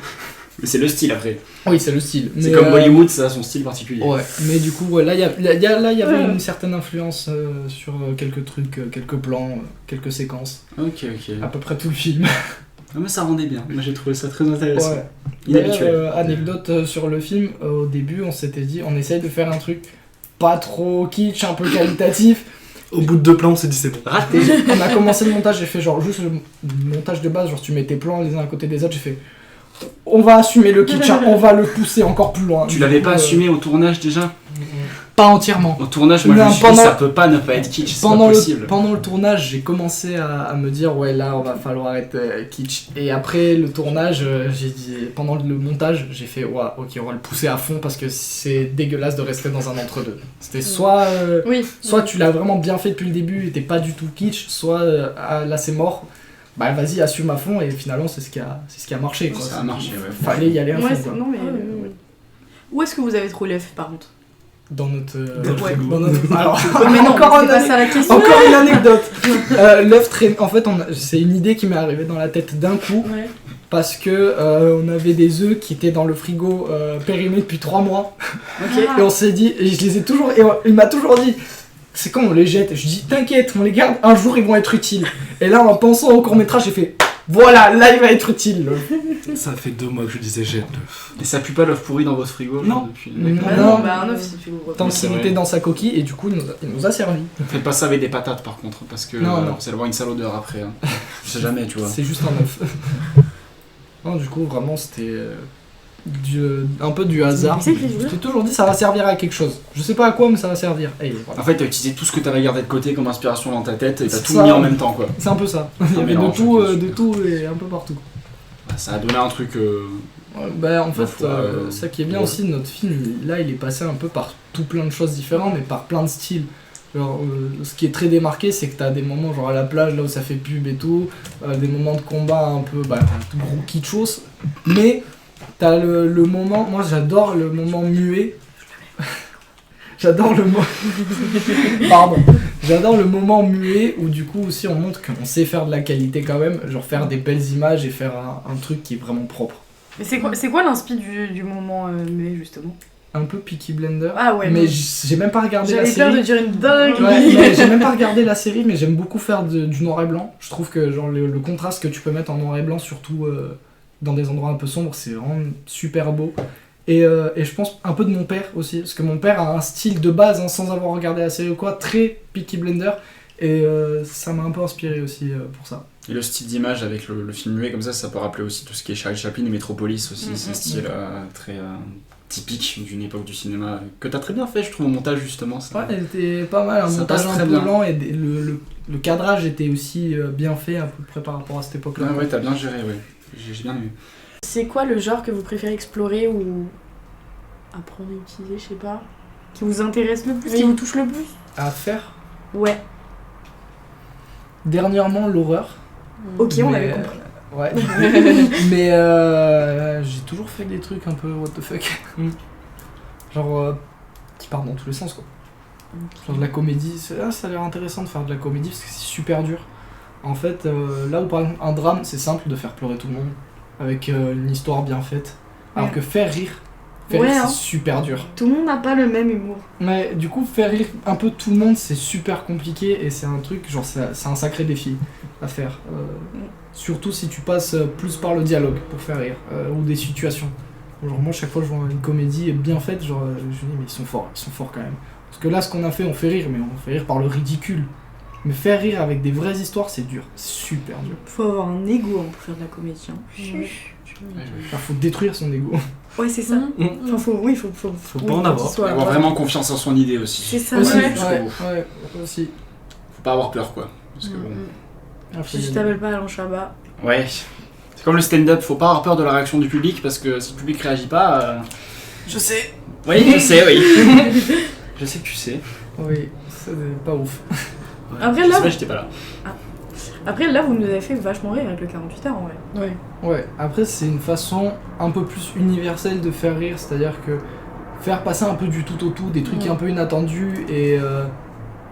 Speaker 5: Mais c'est le style après.
Speaker 2: Oui, c'est le style.
Speaker 5: C'est
Speaker 2: Mais,
Speaker 5: comme Bollywood, ça a son style particulier.
Speaker 2: Ouais, mais du coup, ouais, là, il y avait une certaine influence sur quelques trucs, quelques plans, quelques séquences.
Speaker 5: Ok.
Speaker 2: À peu près tout le film.
Speaker 5: Non, mais ça rendait bien. Moi, j'ai trouvé ça très intéressant.
Speaker 2: Ouais.
Speaker 5: Inhabituel.
Speaker 2: D'ailleurs, anecdote sur le film, au début, on s'était dit, on essaye de faire un truc pas trop kitsch, un peu qualitatif.
Speaker 4: Au bout de 2 plans, on s'est dit c'est bon.
Speaker 5: Raté.
Speaker 2: On a commencé le montage, j'ai fait genre juste le montage de base, genre tu mets tes plans les uns à côté des autres, j'ai fait on va assumer le kitsch, hein, on va le pousser encore plus loin.
Speaker 5: Tu l'avais pas assumé au tournage déjà?
Speaker 2: Pas entièrement.
Speaker 5: Au tournage, moi je me suis dit ça peut pas ne pas être kitsch, c'est pas possible.
Speaker 2: Pendant le tournage, j'ai commencé à me dire ouais là on va falloir être kitsch. Et après le tournage, j'ai dit pendant le montage, j'ai fait ouais ok on va le pousser à fond parce que c'est dégueulasse de rester dans un entre-deux. C'était soit tu l'as vraiment bien fait depuis le début et t'es pas du tout kitsch, soit là c'est mort. Bah vas-y assume à fond et finalement c'est ce qui a marché quoi.
Speaker 5: Ça a marché ouais.
Speaker 2: Fallait y aller à fond quoi.
Speaker 1: Non mais où est-ce que vous avez trouvé l'œuf par contre?
Speaker 2: Dans notre
Speaker 1: Ouais.
Speaker 2: Alors
Speaker 1: Mais non,
Speaker 2: encore
Speaker 1: c'est pas ça la question.
Speaker 2: encore une anecdote. L'œuf traîne. En fait, c'est une idée qui m'est arrivée dans la tête d'un coup
Speaker 3: Ouais.
Speaker 2: parce que on avait des œufs qui étaient dans le frigo périmés depuis 3 mois
Speaker 1: Ok.
Speaker 2: et on s'est dit et je les ai toujours et il m'a toujours dit c'est quand on les jette. Je dis t'inquiète, on les garde. Un jour ils vont être utiles. Et là en pensant au court métrage, j'ai fait voilà, là il va être utile.
Speaker 4: Ça fait 2 mois que je disais jette.
Speaker 5: Et ça pue pas l'œuf pourri dans votre frigo genre,
Speaker 2: Non.
Speaker 5: depuis...
Speaker 2: Non.
Speaker 1: Bah non, bah un œuf si tu l'ouvres.
Speaker 2: Tant
Speaker 5: c'est
Speaker 2: qu'il
Speaker 5: vrai.
Speaker 2: était dans sa coquille et du coup il nous a servi.
Speaker 5: Faites pas ça avec des patates par contre parce que
Speaker 2: Non.
Speaker 5: vous allez avoir une sale odeur après. Hein. Je sais jamais tu vois.
Speaker 2: C'est juste un œuf. Non, du coup, vraiment, c'était un peu du hasard.
Speaker 3: C'est que les
Speaker 2: Je
Speaker 3: joueurs-
Speaker 2: t'ai toujours dit ça va servir à quelque chose. Je sais pas à quoi, mais ça va servir. Et voilà.
Speaker 5: En fait t'as utilisé tout ce que t'avais gardé de côté comme inspiration dans ta tête et t'as
Speaker 2: C'est
Speaker 5: tout
Speaker 2: ça.
Speaker 5: mis en même temps quoi.
Speaker 2: C'est un peu ça. Il y avait
Speaker 5: mélange,
Speaker 2: de
Speaker 5: super.
Speaker 2: tout et un peu partout.
Speaker 5: Bah, ça a donné un truc...
Speaker 2: Bah, en fait,
Speaker 5: foi,
Speaker 2: ça qui est bien
Speaker 5: ouais.
Speaker 2: aussi de notre film, là, il est passé un peu par tout plein de choses différentes, mais par plein de styles. Genre, ce qui est très démarqué, c'est que t'as des moments genre à la plage, là où ça fait pub et tout, des moments de combat un peu gros kitschos, mais t'as le moment, moi j'adore le moment muet. J'adore le Pardon. J'adore le moment muet où du coup aussi on montre qu'on sait faire de la qualité quand même, genre faire des belles images et faire un truc qui est vraiment propre.
Speaker 1: Mais c'est quoi l'inspi du moment muet justement?
Speaker 2: Un peu Peaky Blender.
Speaker 1: Ah ouais.
Speaker 2: Mais
Speaker 1: non.
Speaker 2: j'ai même pas regardé la
Speaker 1: J'avais peur de
Speaker 2: série.
Speaker 1: dire une dingue.
Speaker 2: Ouais, mais j'ai même pas regardé la série, mais j'aime beaucoup faire du noir et blanc. Je trouve que genre le contraste que tu peux mettre en noir et blanc, surtout dans des endroits un peu sombres, c'est vraiment super beau. Et je pense un peu de mon père aussi, parce que mon père a un style de base, hein, sans avoir regardé la série ou quoi, très Peaky Blender. Et ça m'a un peu inspiré aussi pour ça.
Speaker 5: Et le style d'image avec le film muet comme ça peut rappeler aussi tout ce qui est Charlie Chaplin et Metropolis aussi, c'est un style très typique d'une époque du cinéma que t'as très bien fait je trouve au montage justement. Ça.
Speaker 2: Ouais, c'était pas mal, un
Speaker 5: Ça
Speaker 2: montage
Speaker 5: passe
Speaker 2: un
Speaker 5: très
Speaker 2: peu
Speaker 5: bien.
Speaker 2: lent et le cadrage était aussi bien fait à peu près par rapport à cette époque-là.
Speaker 5: Ouais t'as bien géré, ouais. J'ai bien aimé.
Speaker 3: C'est quoi le genre que vous préférez explorer ou apprendre à utiliser, je sais pas.
Speaker 1: Qui vous intéresse le plus,
Speaker 3: Oui.
Speaker 1: qui vous touche le plus?
Speaker 2: À faire
Speaker 1: Ouais.
Speaker 2: dernièrement l'horreur.
Speaker 1: Ok, on
Speaker 2: Mais,
Speaker 1: avait compris.
Speaker 2: Ouais. Mais j'ai toujours fait des trucs un peu what the fuck. Genre qui partent dans tous les sens quoi. Genre de la comédie, ça a l'air intéressant de faire de la comédie parce que c'est super dur. En fait, là où par exemple un drame c'est simple de faire pleurer tout le monde avec une histoire bien faite. Alors
Speaker 1: Ouais.
Speaker 2: que faire rire
Speaker 1: Ouais,
Speaker 2: c'est
Speaker 1: hein.
Speaker 2: super dur.
Speaker 1: Tout le monde n'a pas le même humour.
Speaker 2: Mais du coup, faire rire un peu tout le monde, c'est super compliqué et c'est un truc, genre, c'est un sacré défi à faire. Surtout si tu passes plus par le dialogue pour faire rire ou des situations. Genre, moi, chaque fois que je vois une comédie bien faite, genre, je me dis, mais ils sont forts quand même. Parce que là, ce qu'on a fait, on fait rire, mais on fait rire par le ridicule. Mais faire rire avec des vraies histoires, c'est dur, c'est super dur.
Speaker 1: Faut avoir un ego pour faire de la comédie. Hein.
Speaker 2: Enfin, faut détruire son ego.
Speaker 1: Ouais, c'est ça. Enfin, faut
Speaker 4: pas en avoir.
Speaker 1: qu'il soit-
Speaker 5: Avoir vraiment confiance en son idée aussi.
Speaker 1: C'est ça,
Speaker 2: Aussi,
Speaker 1: ouais.
Speaker 2: ouais, aussi.
Speaker 5: Faut pas avoir peur quoi. Parce que bon...
Speaker 1: Si je t'appelle pas Alain Chabat.
Speaker 5: Ouais. C'est comme le stand-up, faut pas avoir peur de la réaction du public parce que si le public réagit pas...
Speaker 2: Je sais.
Speaker 5: Oui, je sais, oui. Je sais que tu sais.
Speaker 2: Oui, c'est pas ouf.
Speaker 5: Ouais.
Speaker 1: Après,
Speaker 5: Je
Speaker 1: là-
Speaker 5: sais pas, j'étais pas là.
Speaker 1: Après, là, vous nous avez fait vachement rire avec le 48 heures en vrai.
Speaker 3: Ouais.
Speaker 2: Ouais, après c'est une façon un peu plus universelle de faire rire, c'est-à-dire que faire passer un peu du tout au tout, des trucs un peu inattendus et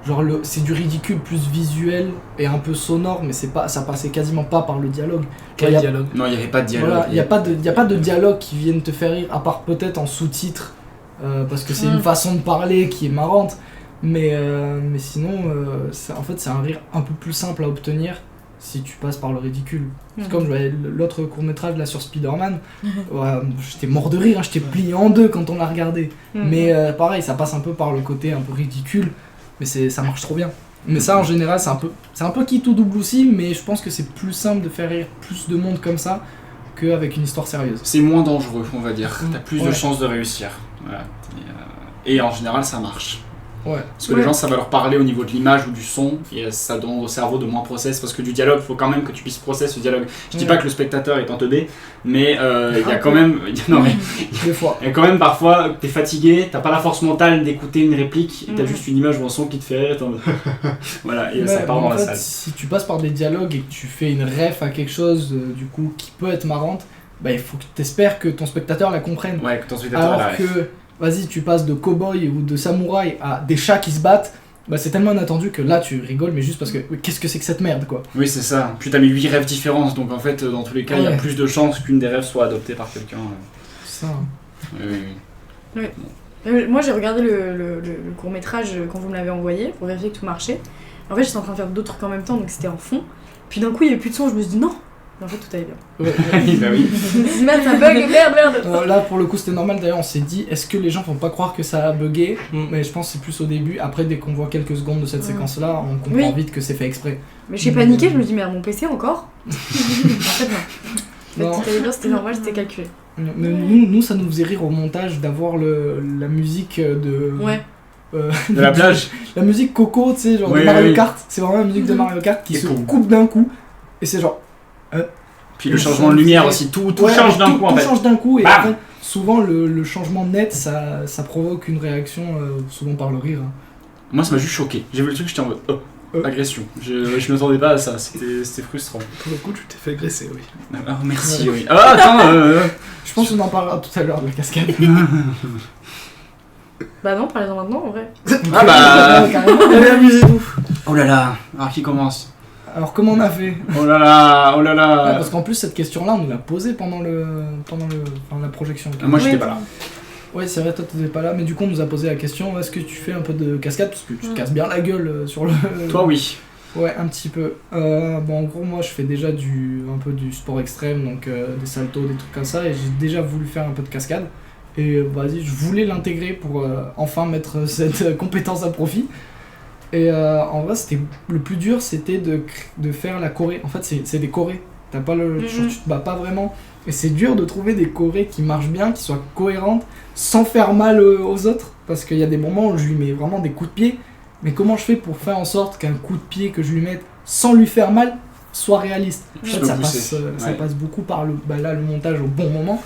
Speaker 2: Genre c'est du ridicule plus visuel et un peu sonore, mais ça passait quasiment pas par le dialogue.
Speaker 4: Quel dialogue?
Speaker 5: Non, il n'y avait pas de dialogue.
Speaker 2: Voilà, il y a pas de dialogue qui vienne te faire rire, à part peut-être en sous-titres, parce que c'est une façon de parler qui est marrante. Mais sinon, en fait, c'est un rire un peu plus simple à obtenir si tu passes par le ridicule. C'est comme je voyais l'autre court-métrage là sur Spider-Man, j'étais mort de rire, hein, j'étais plié en deux quand on l'a regardé. Mais pareil, ça passe un peu par le côté un peu ridicule, mais ça marche trop bien. Mais ça, en général, c'est un peu qui tout double aussi, mais je pense que c'est plus simple de faire rire plus de monde comme ça qu'avec une histoire sérieuse.
Speaker 5: C'est moins dangereux, on va dire. T'as plus de chances de réussir. Voilà. Et en général, ça marche.
Speaker 2: Ouais.
Speaker 5: Parce que les gens, ça va leur parler au niveau de l'image ou du son, et ça donne au cerveau de moins process, parce que du dialogue, il faut quand même que tu puisses process ce dialogue. Je dis pas que le spectateur est en teubé, mais il y a quand même... Non, mais
Speaker 2: des fois.
Speaker 5: Il y a quand même parfois que t'es fatigué, t'as pas la force mentale d'écouter une réplique, et t'as juste une image ou un son qui te fait rire, voilà, et ça part dans la salle.
Speaker 2: Si tu passes par des dialogues et que tu fais une ref à quelque chose, du coup, qui peut être marrante, bah il faut que t'espères que ton spectateur la comprenne.
Speaker 5: Ouais, que ton spectateur la ref.
Speaker 2: Alors que... Vas-y, tu passes de cow-boy ou de samouraï à des chats qui se battent, bah c'est tellement inattendu que là tu rigoles, mais juste parce que qu'est-ce que c'est que cette merde quoi.
Speaker 5: Oui, c'est ça. Puis t'as mis 8 rêves différentes, donc en fait, dans tous les cas, il y a plus de chances qu'une des rêves soit adoptée par quelqu'un.
Speaker 2: Ça.
Speaker 5: Oui.
Speaker 1: Moi j'ai regardé le court-métrage quand vous me l'avez envoyé pour vérifier que tout marchait. En fait, j'étais en train de faire d'autres trucs en même temps, donc c'était en fond. Puis d'un coup, il n'y avait plus de son, je me suis dit non. En fait, tout allait bien.
Speaker 5: Bah oui.
Speaker 1: Merde, ça bug, merde.
Speaker 2: Là, pour le coup, c'était normal. D'ailleurs, on s'est dit, est-ce que les gens vont pas croire que ça a bugué? Mais je pense que c'est plus au début. Après, dès qu'on voit quelques secondes de cette séquence-là, on comprend vite que c'est fait exprès.
Speaker 1: Mais j'ai paniqué, je me dis, merde, mon PC encore? En fait, non. Tout allait bien, c'était normal, c'était calculé.
Speaker 2: Mais nous, ça nous faisait rire au montage d'avoir la musique de...
Speaker 5: de la plage.
Speaker 2: La musique Coco, tu sais, genre de Mario Kart. C'est vraiment la musique de Mario Kart qui se coupe d'un coup. Et c'est genre...
Speaker 5: Puis le changement de lumière aussi, tout change d'un coup en fait.
Speaker 2: Tout change d'un coup et en fait, souvent le changement net ça provoque une réaction, souvent par le rire.
Speaker 5: Moi ça m'a juste choqué. J'ai vu le truc, j'étais en mode agression. Je m'attendais pas à ça, c'était frustrant.
Speaker 4: Pour le coup, tu t'es fait agresser, oui.
Speaker 5: Ah, merci, oui. Ah, attends
Speaker 2: Je pense qu'on en parlera tout à l'heure de la cascade.
Speaker 1: Bah non, parlez-en maintenant en vrai.
Speaker 5: Ah bah
Speaker 2: Allez, amusez-vous.
Speaker 5: Oh là là, alors qui commence?
Speaker 2: Alors comment on a fait?
Speaker 5: Oh là là.
Speaker 2: Ouais, parce qu'en plus cette question-là on nous l'a posée pendant la projection.
Speaker 5: Moi j'étais pas là.
Speaker 2: Ouais c'est vrai, toi t'étais pas là, mais du coup on nous a posé la question, est-ce que tu fais un peu de cascade? Parce que tu te casses bien la gueule sur le...
Speaker 5: Toi oui.
Speaker 2: Ouais, un petit peu. Bon en gros moi je fais déjà un peu du sport extrême, donc des saltos, des trucs comme ça, et j'ai déjà voulu faire un peu de cascade. Et vas-y, je voulais l'intégrer pour enfin mettre cette compétence à profit. Et en vrai, le plus dur, c'était de faire la choré. En fait, c'est des chorés. Tu te bats pas vraiment. Et c'est dur de trouver des chorés qui marchent bien, qui soient cohérentes, sans faire mal aux autres. Parce qu'il y a des moments où je lui mets vraiment des coups de pied. Mais comment je fais pour faire en sorte qu'un coup de pied que je lui mette sans lui faire mal soit réaliste? En fait, ça passe beaucoup par le montage au bon moment.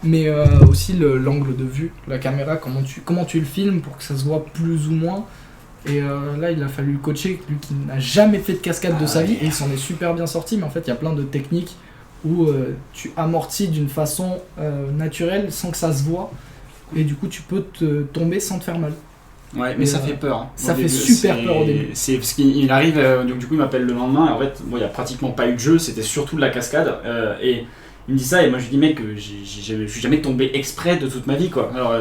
Speaker 2: Mais aussi l'angle de vue, la caméra, comment tu le filmes pour que ça se voit plus ou moins. Et là il a fallu le coacher, lui qui n'a jamais fait de cascade de sa vie, et il s'en est super bien sorti. Mais en fait il y a plein de techniques où tu amortis d'une façon naturelle sans que ça se voit, et du coup tu peux te tomber sans te faire mal.
Speaker 5: Ouais, mais ça fait peur. Hein.
Speaker 2: Ça fait super peur au début.
Speaker 5: C'est parce qu'il arrive, donc du coup il m'appelle le lendemain, et en fait il y a pratiquement pas eu de jeu, c'était surtout de la cascade, et il me dit ça, et moi je lui dis mec, je suis jamais tombé exprès de toute ma vie quoi. Alors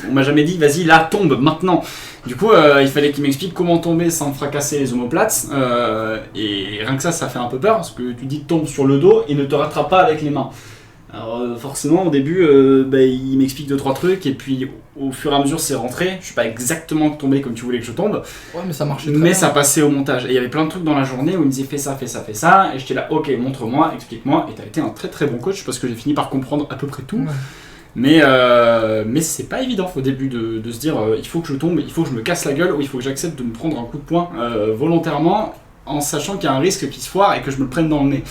Speaker 5: on m'a jamais dit vas-y là tombe maintenant. Du coup il fallait qu'il m'explique comment tomber sans fracasser les omoplates, et rien que ça fait un peu peur, parce que tu dis tombe sur le dos et ne te rattrape pas avec les mains. Alors forcément au début il m'explique 2-3 trucs, et puis au fur et à mesure c'est rentré. Je suis pas exactement tombé comme tu voulais que je tombe,
Speaker 2: ouais, mais ça marchait très
Speaker 5: mais
Speaker 2: bien.
Speaker 5: ça passait au montage, et il y avait plein de trucs dans la journée où il me disait fais ça, et j'étais là ok montre-moi, explique-moi, et t'as été un très très bon coach parce que j'ai fini par comprendre à peu près tout. Mais c'est pas évident au début de se dire il faut que je tombe, il faut que je me casse la gueule, ou il faut que j'accepte de me prendre un coup de poing volontairement, en sachant qu'il y a un risque qu'il se foire et que je me le prenne dans le nez.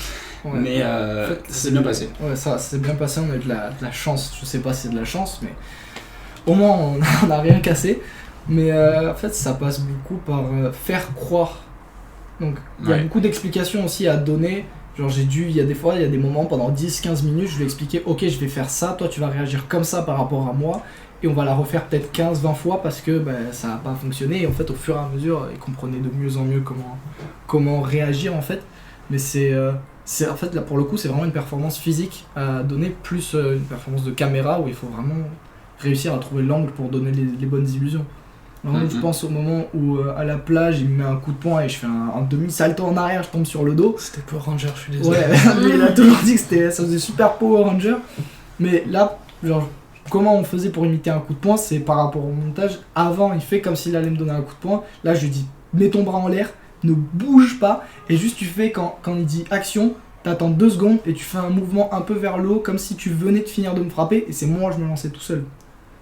Speaker 5: Ouais. Mais en fait, ça s'est bien passé.
Speaker 2: Ouais, ça s'est bien passé, on a eu de la chance. Je sais pas si c'est de la chance, mais au moins on a rien cassé. Mais en fait, ça passe beaucoup par faire croire. Donc il y a beaucoup d'explications aussi à donner, Genre il y a des moments pendant 10-15 minutes, je lui ai expliqué, ok, je vais faire ça, toi tu vas réagir comme ça par rapport à moi, et on va la refaire peut-être 15-20 fois parce que ça n'a pas fonctionné, et en fait au fur et à mesure, il comprenait de mieux en mieux comment réagir en fait, mais c'est en fait là pour le coup c'est vraiment une performance physique à donner, plus une performance de caméra où il faut vraiment réussir à trouver l'angle pour donner les bonnes illusions. Vraiment, je pense au moment où à la plage il me met un coup de poing et je fais un demi-salto en arrière, je tombe sur le dos.
Speaker 4: C'était Power Ranger, je suis désolé.
Speaker 2: Ouais, mais il a toujours dit que ça faisait super Power Ranger. Mais là, genre, comment on faisait pour imiter un coup de poing, c'est par rapport au montage. Avant, il fait comme s'il allait me donner un coup de poing. Là, je lui dis, mets ton bras en l'air, ne bouge pas. Et juste, tu fais, quand il dit action, t'attends 2 secondes et tu fais un mouvement un peu vers le haut, comme si tu venais de finir de me frapper. Et c'est moi, je me lançais tout seul.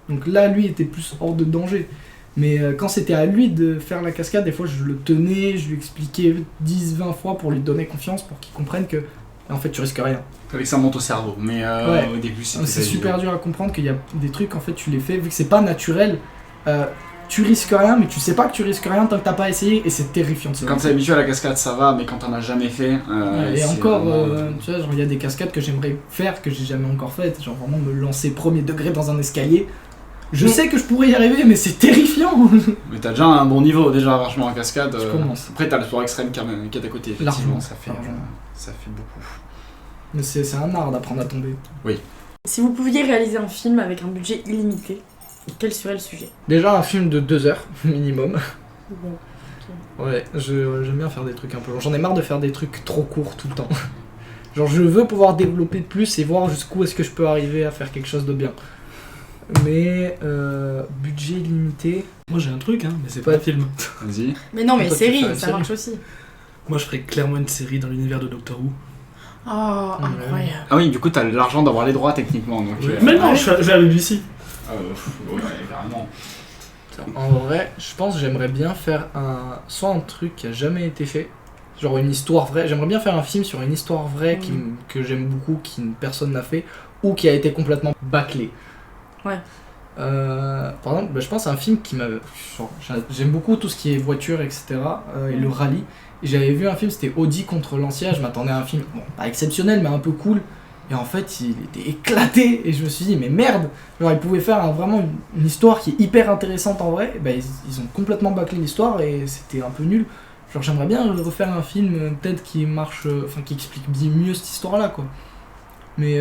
Speaker 2: Donc là, lui était plus hors de danger. Mais quand c'était à lui de faire la cascade, des fois je le tenais, je lui expliquais 10-20 fois pour lui donner confiance, pour qu'il comprenne que en fait tu risques rien.
Speaker 5: Avec ça monte au cerveau, mais
Speaker 2: ouais.
Speaker 5: au début c'était
Speaker 2: c'est super dur à comprendre qu'il y a des trucs en fait tu les fais, vu que c'est pas naturel, tu risques rien, mais tu sais pas que tu risques rien tant que t'as pas essayé, et c'est terrifiant.
Speaker 5: Quand t'es habitué à la cascade ça va, mais quand t'en as jamais fait...
Speaker 2: et encore, tu vois, genre il y a des cascades que j'aimerais faire, que j'ai jamais encore faites, genre vraiment me lancer premier degré dans un escalier. Je sais que je pourrais y arriver, mais c'est terrifiant.
Speaker 5: Mais t'as déjà un bon niveau, déjà vachement en cascade.
Speaker 2: Je commence.
Speaker 5: Après t'as le sport extrême qui est à côté,
Speaker 2: largement,
Speaker 5: ça fait beaucoup.
Speaker 2: Mais c'est un art d'apprendre à tomber.
Speaker 5: Oui.
Speaker 1: Si vous pouviez réaliser un film avec un budget illimité, quel serait le sujet ?
Speaker 2: Déjà un film de 2 heures minimum.
Speaker 1: Bon.
Speaker 2: Ouais, j'aime bien faire des trucs un peu longs. J'en ai marre de faire des trucs trop courts tout le temps. Genre je veux pouvoir développer plus et voir jusqu'où est-ce que je peux arriver à faire quelque chose de bien. Mais budget limité.
Speaker 4: Moi j'ai un truc, mais c'est pas un film.
Speaker 5: Vas-y.
Speaker 1: Mais non, mais
Speaker 2: Toi, tu
Speaker 1: série,
Speaker 2: fais une
Speaker 1: ça
Speaker 2: série.
Speaker 1: marche aussi.
Speaker 4: Moi je ferais clairement une série dans l'univers de Doctor Who.
Speaker 1: Oh, incroyable.
Speaker 5: Ah oui, du coup t'as l'argent d'avoir les droits techniquement, donc...
Speaker 4: Mais non, je vais à la BBC.
Speaker 5: Ouais, carrément.
Speaker 2: En vrai, je pense que j'aimerais bien faire soit un truc qui a jamais été fait, genre une histoire vraie. J'aimerais bien faire un film sur une histoire vraie que j'aime beaucoup, personne n'a fait, ou qui a été complètement bâclé.
Speaker 1: Ouais.
Speaker 2: Par exemple, je pense à un film qui m'a... J'aime beaucoup tout ce qui est voiture, etc. Et le rallye. Et j'avais vu un film, c'était Audi contre Lancia. Je m'attendais à un film, bon, pas exceptionnel, mais un peu cool. Et en fait, il était éclaté. Et je me suis dit, mais merde! Genre, ils pouvaient faire vraiment une histoire qui est hyper intéressante en vrai. Et ben, ils ont complètement bâclé l'histoire et c'était un peu nul. Genre, j'aimerais bien refaire un film, peut-être qui marche... qui explique bien mieux cette histoire-là, quoi. Mais...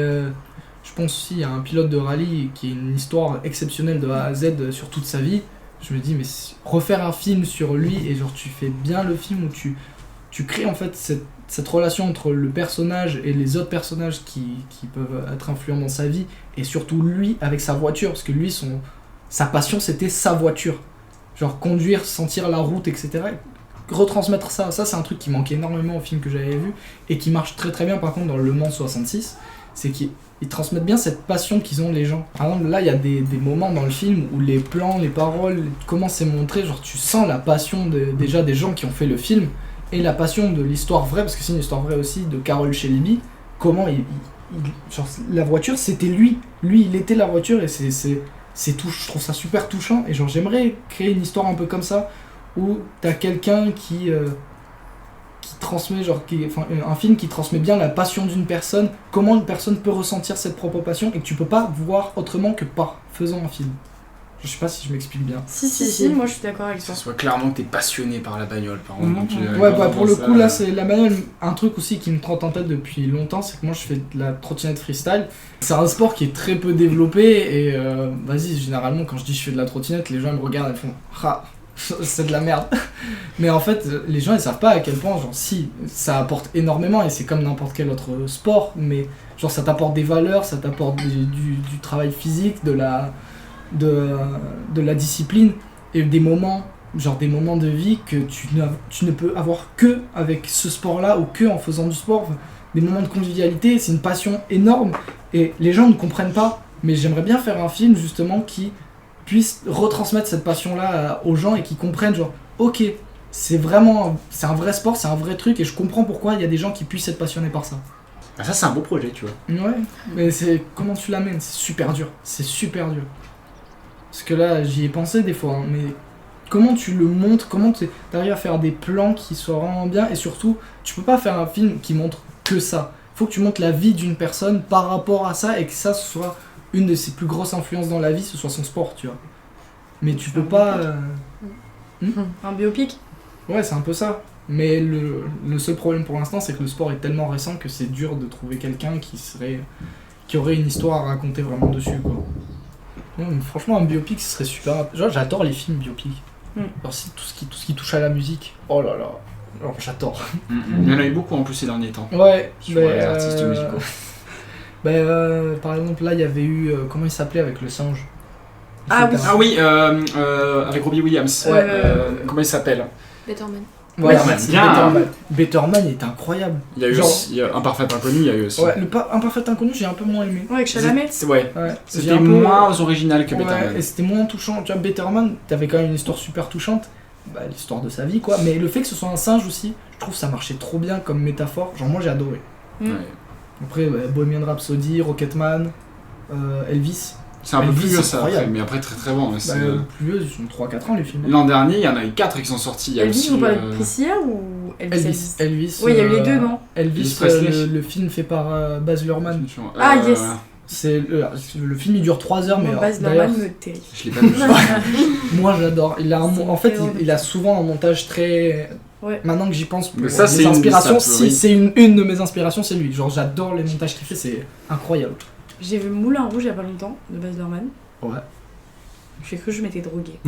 Speaker 2: je pense aussi à un pilote de rallye qui a une histoire exceptionnelle de A à Z sur toute sa vie. Je me dis, mais refaire un film sur lui, et genre tu fais bien le film où tu crées en fait cette relation entre le personnage et les autres personnages qui peuvent être influents dans sa vie, et surtout lui avec sa voiture, parce que lui, sa passion c'était sa voiture. Genre conduire, sentir la route, etc. Retransmettre ça c'est un truc qui manquait énormément au film que j'avais vu, et qui marche très très bien par contre dans Le Mans 66, c'est qu'ils transmettent bien cette passion qu'ils ont les gens. Par exemple, là, il y a des moments dans le film où les plans, les paroles, comment c'est montré, genre tu sens la passion déjà des gens qui ont fait le film, et la passion de l'histoire vraie, parce que c'est une histoire vraie aussi, de Carroll Shelby. Comment genre, la voiture, c'était lui. Lui, il était la voiture, et c'est tout, je trouve ça super touchant, et genre j'aimerais créer une histoire un peu comme ça, où t'as quelqu'un qui transmet, un film qui transmet bien la passion d'une personne, comment une personne peut ressentir cette propre passion, et que tu peux pas voir autrement que par faisant un film. Je sais pas si je m'explique bien.
Speaker 1: Si, moi je suis d'accord avec
Speaker 5: Que
Speaker 1: toi.
Speaker 5: ce soit clairement que t'es passionné par la bagnole, par exemple.
Speaker 2: Ouais, pour le coup, là, c'est la bagnole. Un truc aussi qui me trotte en tête depuis longtemps, c'est que moi je fais de la trottinette freestyle. C'est un sport qui est très peu développé, et généralement, quand je dis je fais de la trottinette, les gens me regardent et font ah, c'est de la merde. Mais en fait, les gens ils savent pas à quel point, genre, si, ça apporte énormément, et c'est comme n'importe quel autre sport, mais genre ça t'apporte des valeurs, ça t'apporte du travail physique, de la discipline, et des moments de vie que tu ne peux avoir que avec ce sport-là, ou que en faisant du sport. Enfin, des moments de convivialité, c'est une passion énorme, et les gens ne comprennent pas, mais j'aimerais bien faire un film justement qui puisse retransmettre cette passion-là aux gens, et qui comprennent genre, ok, c'est un vrai sport, c'est un vrai truc, et je comprends pourquoi il y a des gens qui puissent être passionnés par ça.
Speaker 5: Ah, ça c'est un beau projet, tu vois.
Speaker 2: Ouais, mais comment tu l'amènes, c'est super dur. Parce que là, j'y ai pensé des fois, mais comment tu le montres, comment tu arrives à faire des plans qui soient vraiment bien, et surtout, tu peux pas faire un film qui montre que ça. Faut que tu montres la vie d'une personne par rapport à ça, et que ça soit une de ses plus grosses influences dans la vie, ce soit son sport, tu vois. Mais tu peux pas...
Speaker 1: Un biopic.
Speaker 2: Ouais, c'est un peu ça. Mais le seul problème pour l'instant, c'est que le sport est tellement récent que c'est dur de trouver quelqu'un qui aurait une histoire à raconter vraiment dessus, quoi. Ouais, mais franchement, un biopic, ce serait super. Genre, j'adore les films biopics. Alors, si tout ce qui touche à la musique, oh là là, alors, j'adore.
Speaker 5: Il y en a eu beaucoup en plus ces derniers temps.
Speaker 2: Ouais,
Speaker 5: Sur les artistes musicaux.
Speaker 2: Par exemple, là, il y avait eu. Comment il s'appelait avec le singe?
Speaker 5: Ah oui, avec Robbie Williams.
Speaker 2: Ouais.
Speaker 5: Comment il s'appelle?
Speaker 3: Better Man.
Speaker 2: Ouais,
Speaker 5: Better Man.
Speaker 2: c'est
Speaker 5: Bien.
Speaker 2: Better Man. Better Man, il était incroyable.
Speaker 5: Il y a eu
Speaker 2: Genre-
Speaker 5: aussi, il y a Un Parfait Inconnu, il y a eu aussi.
Speaker 2: Ouais, un parfait inconnu, j'ai un peu moins aimé.
Speaker 1: Ouais, avec Chalamet.
Speaker 5: Ouais.
Speaker 2: Ouais, j'ai
Speaker 5: C'était
Speaker 2: un peu-
Speaker 5: moins original que Better
Speaker 2: Ouais,
Speaker 5: Man.
Speaker 2: et c'était moins touchant. Tu vois, Better Man, t'avais quand même une histoire super touchante. Bah, l'histoire de sa vie, quoi. Mais le fait que ce soit un singe aussi, je trouve que ça marchait trop bien comme métaphore. Genre, moi, j'ai adoré.
Speaker 5: Ouais.
Speaker 2: Après, Bohemian Rhapsody, Rocketman, Elvis.
Speaker 5: C'est un peu
Speaker 2: Elvis,
Speaker 5: plus vieux
Speaker 2: c'est
Speaker 5: ça,
Speaker 2: incroyable.
Speaker 5: après, mais après très très bon.
Speaker 2: Bah,
Speaker 5: c'est-
Speaker 2: plus vieux, ils ont 3-4 ans, les films.
Speaker 5: L'an dernier, il y en a eu 4 qui sont sortis. Il y a
Speaker 1: Elvis,
Speaker 5: aussi,
Speaker 1: vous parlez de Priscilla ou Elvis?
Speaker 2: Elvis.
Speaker 1: Oui, il y a eu les deux, non?
Speaker 2: Elvis,
Speaker 5: Elvis Presley.
Speaker 2: le film fait par Baz Luhrmann.
Speaker 1: Ah, yes.
Speaker 2: C'est le film, il dure 3 heures, mais
Speaker 1: Baz
Speaker 2: d'ailleurs,
Speaker 1: Luhrmann me terrifie.
Speaker 5: Je l'ai pas vu.
Speaker 2: moi j'adore.
Speaker 1: C'est
Speaker 2: En fait,
Speaker 1: terrible.
Speaker 2: il a souvent un montage très.
Speaker 1: Ouais.
Speaker 2: Maintenant que j'y pense, pour
Speaker 5: Mais ça, c'est
Speaker 2: les
Speaker 5: une
Speaker 2: inspirations,
Speaker 5: des sapes, oui.
Speaker 2: si c'est une de mes inspirations, c'est lui. Genre, j'adore les montages qu'il fait, c'est incroyable.
Speaker 1: J'ai vu Moulin Rouge il y a pas longtemps, de Baz Luhrmann.
Speaker 2: Ouais.
Speaker 1: J'ai cru que je m'étais droguée.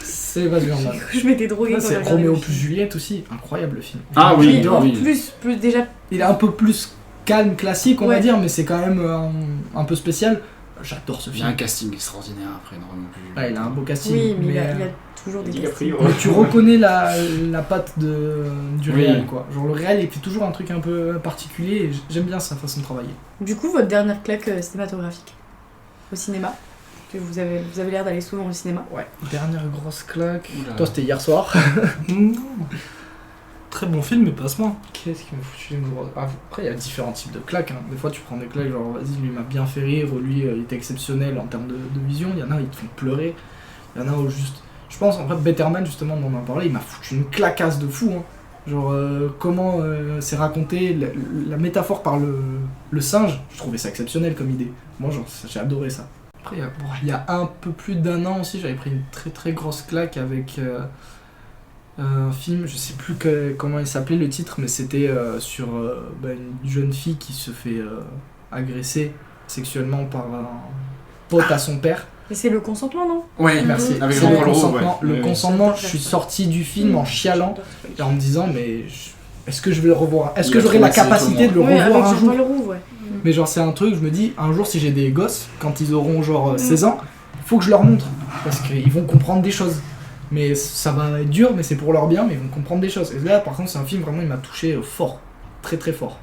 Speaker 2: C'est Baz Luhrmann.
Speaker 1: J'ai cru que je m'étais droguée quand j'ai
Speaker 2: C'est
Speaker 1: regardé
Speaker 2: Roméo
Speaker 1: le
Speaker 2: plus
Speaker 1: film.
Speaker 2: Juliette aussi, incroyable le film.
Speaker 5: Ah oui,
Speaker 1: Oui, en
Speaker 5: oui.
Speaker 1: plus déjà.
Speaker 2: Il est un peu plus calme, classique, on va
Speaker 1: Ouais.
Speaker 2: dire, mais c'est quand même un peu spécial. J'adore ce
Speaker 5: Il y a un
Speaker 2: film.
Speaker 5: casting extraordinaire après, normalement plus.
Speaker 2: Ouais, il a un beau casting.
Speaker 1: Oui, mais il a
Speaker 2: mais
Speaker 1: toujours des
Speaker 5: DiCaprio.
Speaker 1: castings.
Speaker 2: mais tu reconnais la patte du
Speaker 5: Oui.
Speaker 2: réel, quoi. Genre le réel, il fait toujours un truc un peu particulier et j'aime bien sa façon de travailler.
Speaker 1: Du coup, votre dernière claque cinématographique au cinéma, que vous avez l'air d'aller souvent au cinéma.
Speaker 2: Ouais. Dernière grosse claque.
Speaker 5: Oula.
Speaker 2: Toi, c'était hier soir.
Speaker 4: Non. Très bon film, mais pas à ce point.
Speaker 2: Qu'est-ce qui m'a foutu une grosse. Après, il y a différents types de claques. Hein. Des fois, tu prends des claques, genre, vas-y, lui m'a bien fait rire, ou lui, il était exceptionnel en termes de vision. Il y en a, ils te font pleurer. Il y en a où juste. Je pense, en fait, Better Man, justement, dont on en parlait, il m'a foutu une claquasse de fou. Hein. Genre, comment c'est raconté, la métaphore par le singe, je trouvais ça exceptionnel comme idée. Moi, genre, j'ai adoré ça. Après, il y a un peu plus d'un an aussi, j'avais pris une très très grosse claque avec un film, je sais plus comment il s'appelait le titre, mais c'était sur une jeune fille qui se fait agresser sexuellement par un pote à son père.
Speaker 1: Et c'est le consentement, non?
Speaker 5: Ouais,
Speaker 2: Merci.
Speaker 5: Avec
Speaker 2: C'est le
Speaker 5: Jean-Paul Rouve,
Speaker 2: consentement.
Speaker 5: ouais.
Speaker 2: Le
Speaker 5: Ouais,
Speaker 2: consentement,
Speaker 1: ouais.
Speaker 2: je suis sorti du film en chialant et en me disant, mais est-ce que je vais le revoir? Est-ce
Speaker 5: Il
Speaker 2: que
Speaker 5: a
Speaker 2: j'aurai la
Speaker 5: traumatisé tout le
Speaker 2: capacité de le
Speaker 1: Oui, avec
Speaker 2: revoir un jour?
Speaker 1: Jean-Paul Rouve, ouais.
Speaker 2: Mais genre, c'est un truc, je me dis, un jour, si j'ai des gosses, quand ils auront genre 16 ans, faut que je leur montre. Parce qu'ils vont comprendre des choses. Mais ça va être dur, mais c'est pour leur bien, mais ils vont comprendre des choses. Et là, par contre, c'est un film vraiment, il m'a touché fort. Très très fort.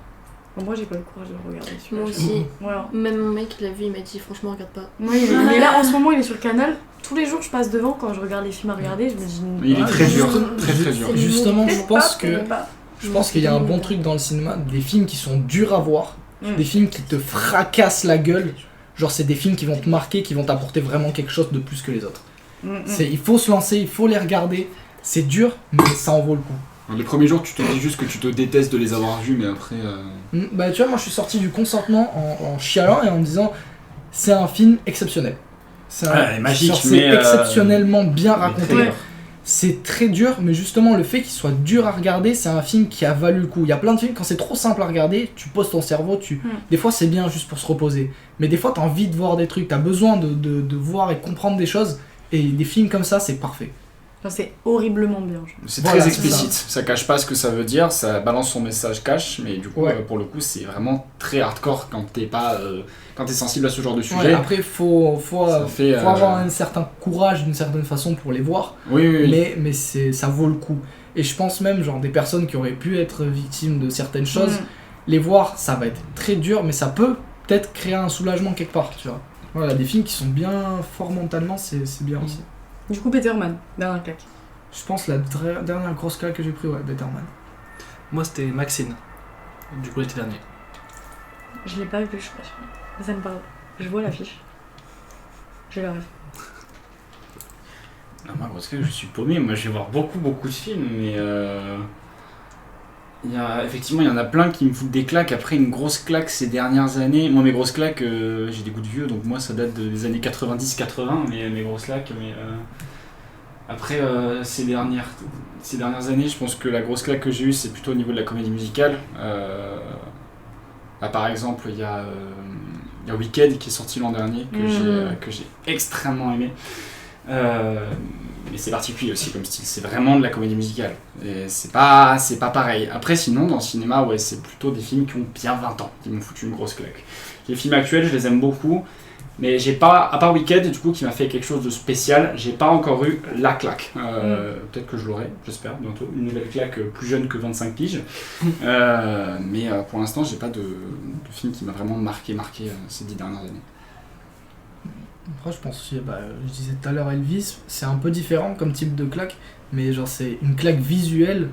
Speaker 1: Bon, moi, j'ai pas le courage de le regarder. celui-là.
Speaker 3: Moi aussi.
Speaker 1: Voilà.
Speaker 3: Même mon mec, il l'a vu, il m'a dit franchement, regarde pas.
Speaker 1: Moi, il est là, en ce moment, il est sur Canal. Tous les jours, je passe devant quand je regarde les films à regarder. Je me dis.
Speaker 5: Il est
Speaker 2: Ah,
Speaker 5: très dur,
Speaker 2: juste-
Speaker 5: très très dur.
Speaker 3: c'est-
Speaker 2: Justement, je pense que.
Speaker 1: Pas.
Speaker 2: Je pense qu'il y a un bon truc dans le cinéma, des films qui sont durs à voir,
Speaker 1: Mm.
Speaker 2: des films qui te fracassent la gueule. Genre, c'est des films qui vont te marquer, qui vont t'apporter vraiment quelque chose de plus que les autres. Il faut se lancer, il faut les regarder. C'est dur, mais ça en vaut le coup.
Speaker 5: Les premiers jours, tu te dis juste que tu te détestes de les avoir vus, mais après.
Speaker 2: Bah, tu vois, moi je suis sorti du consentement en chialant et en me disant c'est un film exceptionnel. C'est
Speaker 5: Ouais, magique,
Speaker 2: genre, c'est
Speaker 5: mais,
Speaker 2: exceptionnellement bien
Speaker 5: mais
Speaker 2: raconté.
Speaker 5: très dur.
Speaker 2: C'est très dur, mais justement le fait qu'il soit dur à regarder, c'est un film qui a valu le coup. Il y a plein de films, quand c'est trop simple à regarder, tu poses ton cerveau, des fois c'est bien juste pour se reposer. Mais des fois t'as envie de voir des trucs, t'as besoin de voir et comprendre des choses, et des films comme ça, c'est parfait.
Speaker 1: Enfin, c'est horriblement bien. genre.
Speaker 5: C'est
Speaker 2: Voilà,
Speaker 5: très
Speaker 2: c'est
Speaker 5: explicite, ça cache pas ce que ça veut dire, ça balance son message cash, mais du coup,
Speaker 2: Ouais.
Speaker 5: pour le coup, c'est vraiment très hardcore quand t'es pas, quand t'es sensible à ce genre de
Speaker 2: Ouais,
Speaker 5: sujet.
Speaker 2: après, faut
Speaker 5: Ça fait,
Speaker 2: avoir un certain courage d'une certaine façon pour les voir.
Speaker 5: Oui, oui, oui.
Speaker 2: Mais ça vaut le coup. Et je pense même, genre, des personnes qui auraient pu être victimes de certaines choses, les voir, ça va être très dur, mais ça peut peut-être créer un soulagement quelque part, tu vois. Voilà, des films qui sont bien forts mentalement, c'est bien aussi.
Speaker 1: Du coup, Peterman, dernière claque.
Speaker 2: Je pense la dernière grosse claque que j'ai pris, ouais, Better Man.
Speaker 4: Moi, c'était Maxine, du coup, l'été dernier.
Speaker 1: Je l'ai pas vu, je suis pas sûre. Mais ça me parle. Je vois l'affiche. J'ai le rêve.
Speaker 5: Moi, grosse claque, je suis paumé. Moi, je vais voir beaucoup de films, mais effectivement, il y en a plein qui me foutent des claques. Après, une grosse claque ces dernières années. Moi, mes grosses claques, j'ai des goûts de vieux, donc moi, ça date des années 90-80, mes grosses claques. Mais après, ces dernières années, je pense que la grosse claque que j'ai eue, c'est plutôt au niveau de la comédie musicale. Par exemple, il y a Wicked qui est sorti l'an dernier, que j'ai extrêmement aimé. Mais c'est particulier aussi comme style, c'est vraiment de la comédie musicale. Et c'est pas pareil. Après, sinon, dans le cinéma, ouais, c'est plutôt des films qui ont bien 20 ans, qui m'ont foutu une grosse claque. Les films actuels, je les aime beaucoup, mais j'ai pas, à part Wicked, du coup, qui m'a fait quelque chose de spécial, j'ai pas encore eu la claque. Peut-être que je l'aurai, j'espère, bientôt. Une nouvelle claque plus jeune que 25 piges. Mais pour l'instant, j'ai pas de film qui m'a vraiment marqué ces 10 dernières années.
Speaker 2: Après, je pense aussi, je disais tout à l'heure Elvis, c'est un peu différent comme type de claque, mais genre c'est une claque visuelle.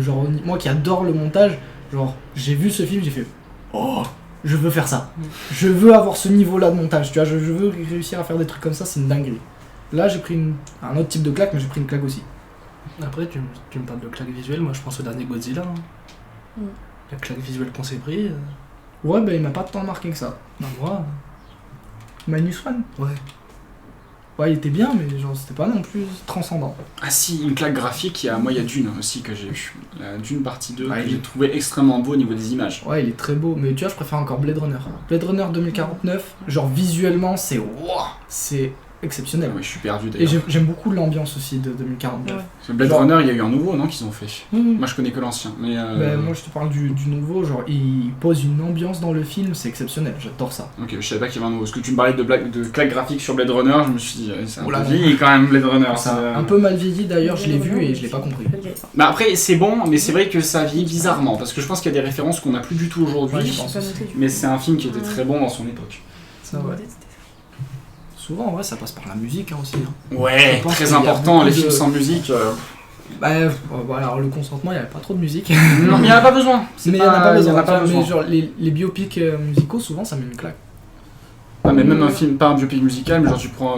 Speaker 2: Genre, moi qui adore le montage, genre j'ai vu ce film, j'ai fait oh, je veux faire ça. Je veux avoir ce niveau-là de montage, tu vois, je veux réussir à faire des trucs comme ça, c'est une dinguerie. Là, j'ai pris un autre type de claque, mais j'ai pris une claque aussi.
Speaker 4: Après, tu me parles de claque visuelle, moi je pense au dernier Godzilla. La claque visuelle qu'on s'est pris.
Speaker 2: Ouais, il m'a pas tant marqué que ça.
Speaker 4: Non, moi.
Speaker 2: Minus One. Ouais, il était bien, mais genre c'était pas non plus transcendant.
Speaker 5: Ah si, une claque graphique, il y a Dune aussi que j'ai eu. Dune partie 2, que j'ai trouvé extrêmement beau au niveau des images.
Speaker 2: Ouais, il est très beau, mais tu vois, je préfère encore Blade Runner. Blade Runner 2049, genre visuellement, c'est c'est exceptionnel.
Speaker 5: Ouais, je suis perdu d'ailleurs.
Speaker 2: Et j'aime beaucoup l'ambiance aussi de 2049.
Speaker 5: Ouais. Blade Runner, il y a eu un nouveau, non, qu'ils ont fait. Moi, je connais que l'ancien. Mais
Speaker 2: moi, je te parle du nouveau, genre, il pose une ambiance dans le film, c'est exceptionnel, j'adore ça.
Speaker 5: Ok, je savais pas qu'il y avait un nouveau. Parce que tu me parlais de claque graphique sur Blade Runner, je me suis dit, c'est un peu vieilli quand même, Blade Runner.
Speaker 2: Un peu mal vieilli d'ailleurs, je l'ai vu et je l'ai pas compris.
Speaker 5: Bah après, c'est bon, mais c'est vrai que ça vieillit bizarrement, parce que je pense qu'il y a des références qu'on n'a plus du tout aujourd'hui.
Speaker 2: Ouais, je pense aussi.
Speaker 5: Mais c'est un film qui était très bon dans son époque.
Speaker 2: Ça, ouais. Souvent, ouais, ça passe par la musique aussi.
Speaker 5: Ouais, très important, les films sans musique.
Speaker 2: Alors le consentement, il n'y avait pas trop de musique.
Speaker 5: Non, mais il n'y en a pas besoin.
Speaker 2: Mais il n'y en a pas besoin. Mais genre, les biopics musicaux, souvent, ça met une claque.
Speaker 5: Ah, mais même un film, pas un biopic musical, mais genre tu prends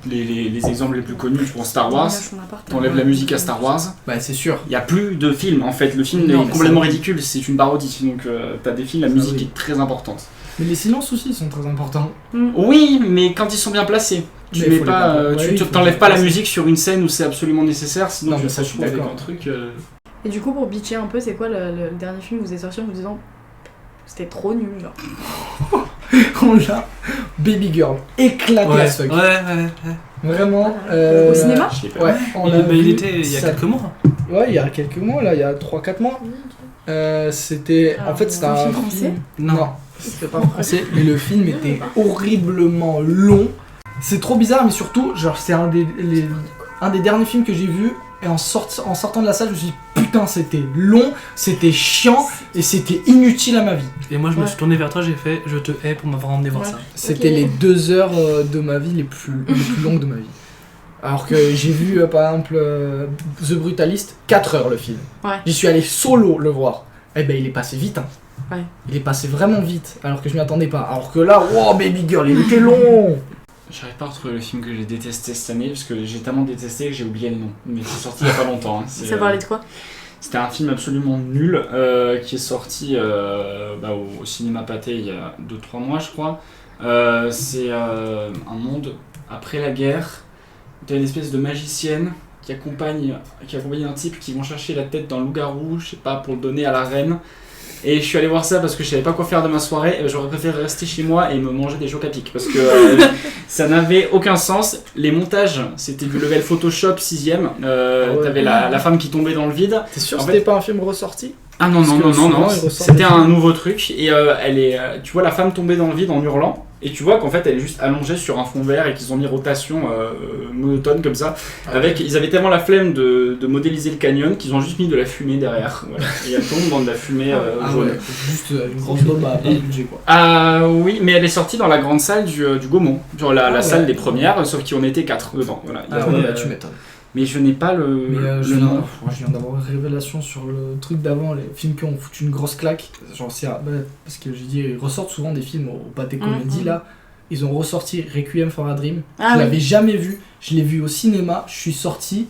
Speaker 5: les exemples les plus connus, tu prends Star Wars, t'enlèves la musique à Star Wars.
Speaker 2: Bah, c'est sûr.
Speaker 5: Il n'y a plus de film en fait, le film est complètement ridicule, c'est une parodie. Donc t'as des films, la musique est très importante.
Speaker 2: Mais les silences aussi sont très importants.
Speaker 5: Oui, mais quand ils sont bien placés. Tu mets pas, tu t'enlèves pas la musique sur une scène où c'est absolument nécessaire, sinon tu te retrouves avec un truc.
Speaker 1: Et du coup, pour bitcher un peu, c'est quoi le dernier film que vous êtes sorti en vous disant c'était trop nul, genre?
Speaker 2: On l'a, Baby Girl, éclaté à ce fuck.
Speaker 4: Ouais.
Speaker 2: Vraiment.
Speaker 1: Au cinéma?
Speaker 2: Ouais,
Speaker 4: il était il y a quelques mois.
Speaker 2: Ouais, il y a quelques mois, là, il y a 3-4 mois. C'était. En fait, c'était
Speaker 1: un film français?
Speaker 2: Non, c'était pas français, mais le film était horriblement long. C'est trop bizarre, mais surtout, genre, c'est un des derniers films que j'ai vu. Et en sortant de la salle, je me suis dit putain, c'était long, c'était chiant et c'était inutile à ma vie.
Speaker 4: Et moi, je me suis tourné vers toi, j'ai fait je te hais pour m'avoir emmené voir ça.
Speaker 2: C'était les 2 heures de ma vie les plus longues de ma vie. Alors que j'ai vu par exemple The Brutalist, 4 heures le film.
Speaker 1: Ouais.
Speaker 2: J'y suis allé solo le voir. Eh ben il est passé vite.
Speaker 1: Ouais.
Speaker 2: Il est passé vraiment vite, alors que je m'y attendais pas. Alors que là, wow, Baby Girl, il était long.
Speaker 5: J'arrive pas à retrouver le film que j'ai détesté cette année, parce que j'ai tellement détesté que j'ai oublié le nom. Mais c'est sorti il y a pas longtemps. Hein.
Speaker 1: Ça parlait de quoi?
Speaker 5: C'était un film absolument nul, qui est sorti au cinéma Pathé il y a 2-3 mois, je crois. C'est un monde après la guerre. T'as une espèce de magicienne qui accompagne un type qui vont chercher la tête d'un loup-garou, je sais pas, pour le donner à la reine. Et je suis allé voir ça parce que je savais pas quoi faire de ma soirée. J'aurais préféré rester chez moi et me manger des chocs à pic parce que ça n'avait aucun sens. Les montages, c'était du level Photoshop 6ème. T'avais la femme qui tombait dans le vide.
Speaker 2: T'es sûr que c'était pas un film ressorti?
Speaker 5: Ah non, c'était un nouveau truc. Et tu vois la femme tomber dans le vide en hurlant. Et tu vois qu'en fait elle est juste allongée sur un fond vert et qu'ils ont mis rotation monotone comme ça. Ils avaient tellement la flemme de modéliser le canyon qu'ils ont juste mis de la fumée derrière. Voilà. Et elle tombe dans de la fumée jaune.
Speaker 2: Ouais, juste une grosse bombe à budget quoi.
Speaker 5: Ah oui, mais elle est sortie dans la grande salle du Gaumont. Genre la salle des premières, sauf qu'on était 4 dedans. Voilà.
Speaker 2: Tu m'étonnes.
Speaker 5: Mais je n'ai pas le nom.
Speaker 2: Je viens d'avoir une révélation sur le truc d'avant, les films qui ont foutu une grosse claque. Genre, parce que j'ai dit, ils ressortent souvent des films au Pathé Comédie là. ils ont ressorti Requiem for a Dream.
Speaker 1: Ah
Speaker 2: Je
Speaker 1: oui.
Speaker 2: l'avais jamais vu. Je l'ai vu au cinéma. Je suis sorti.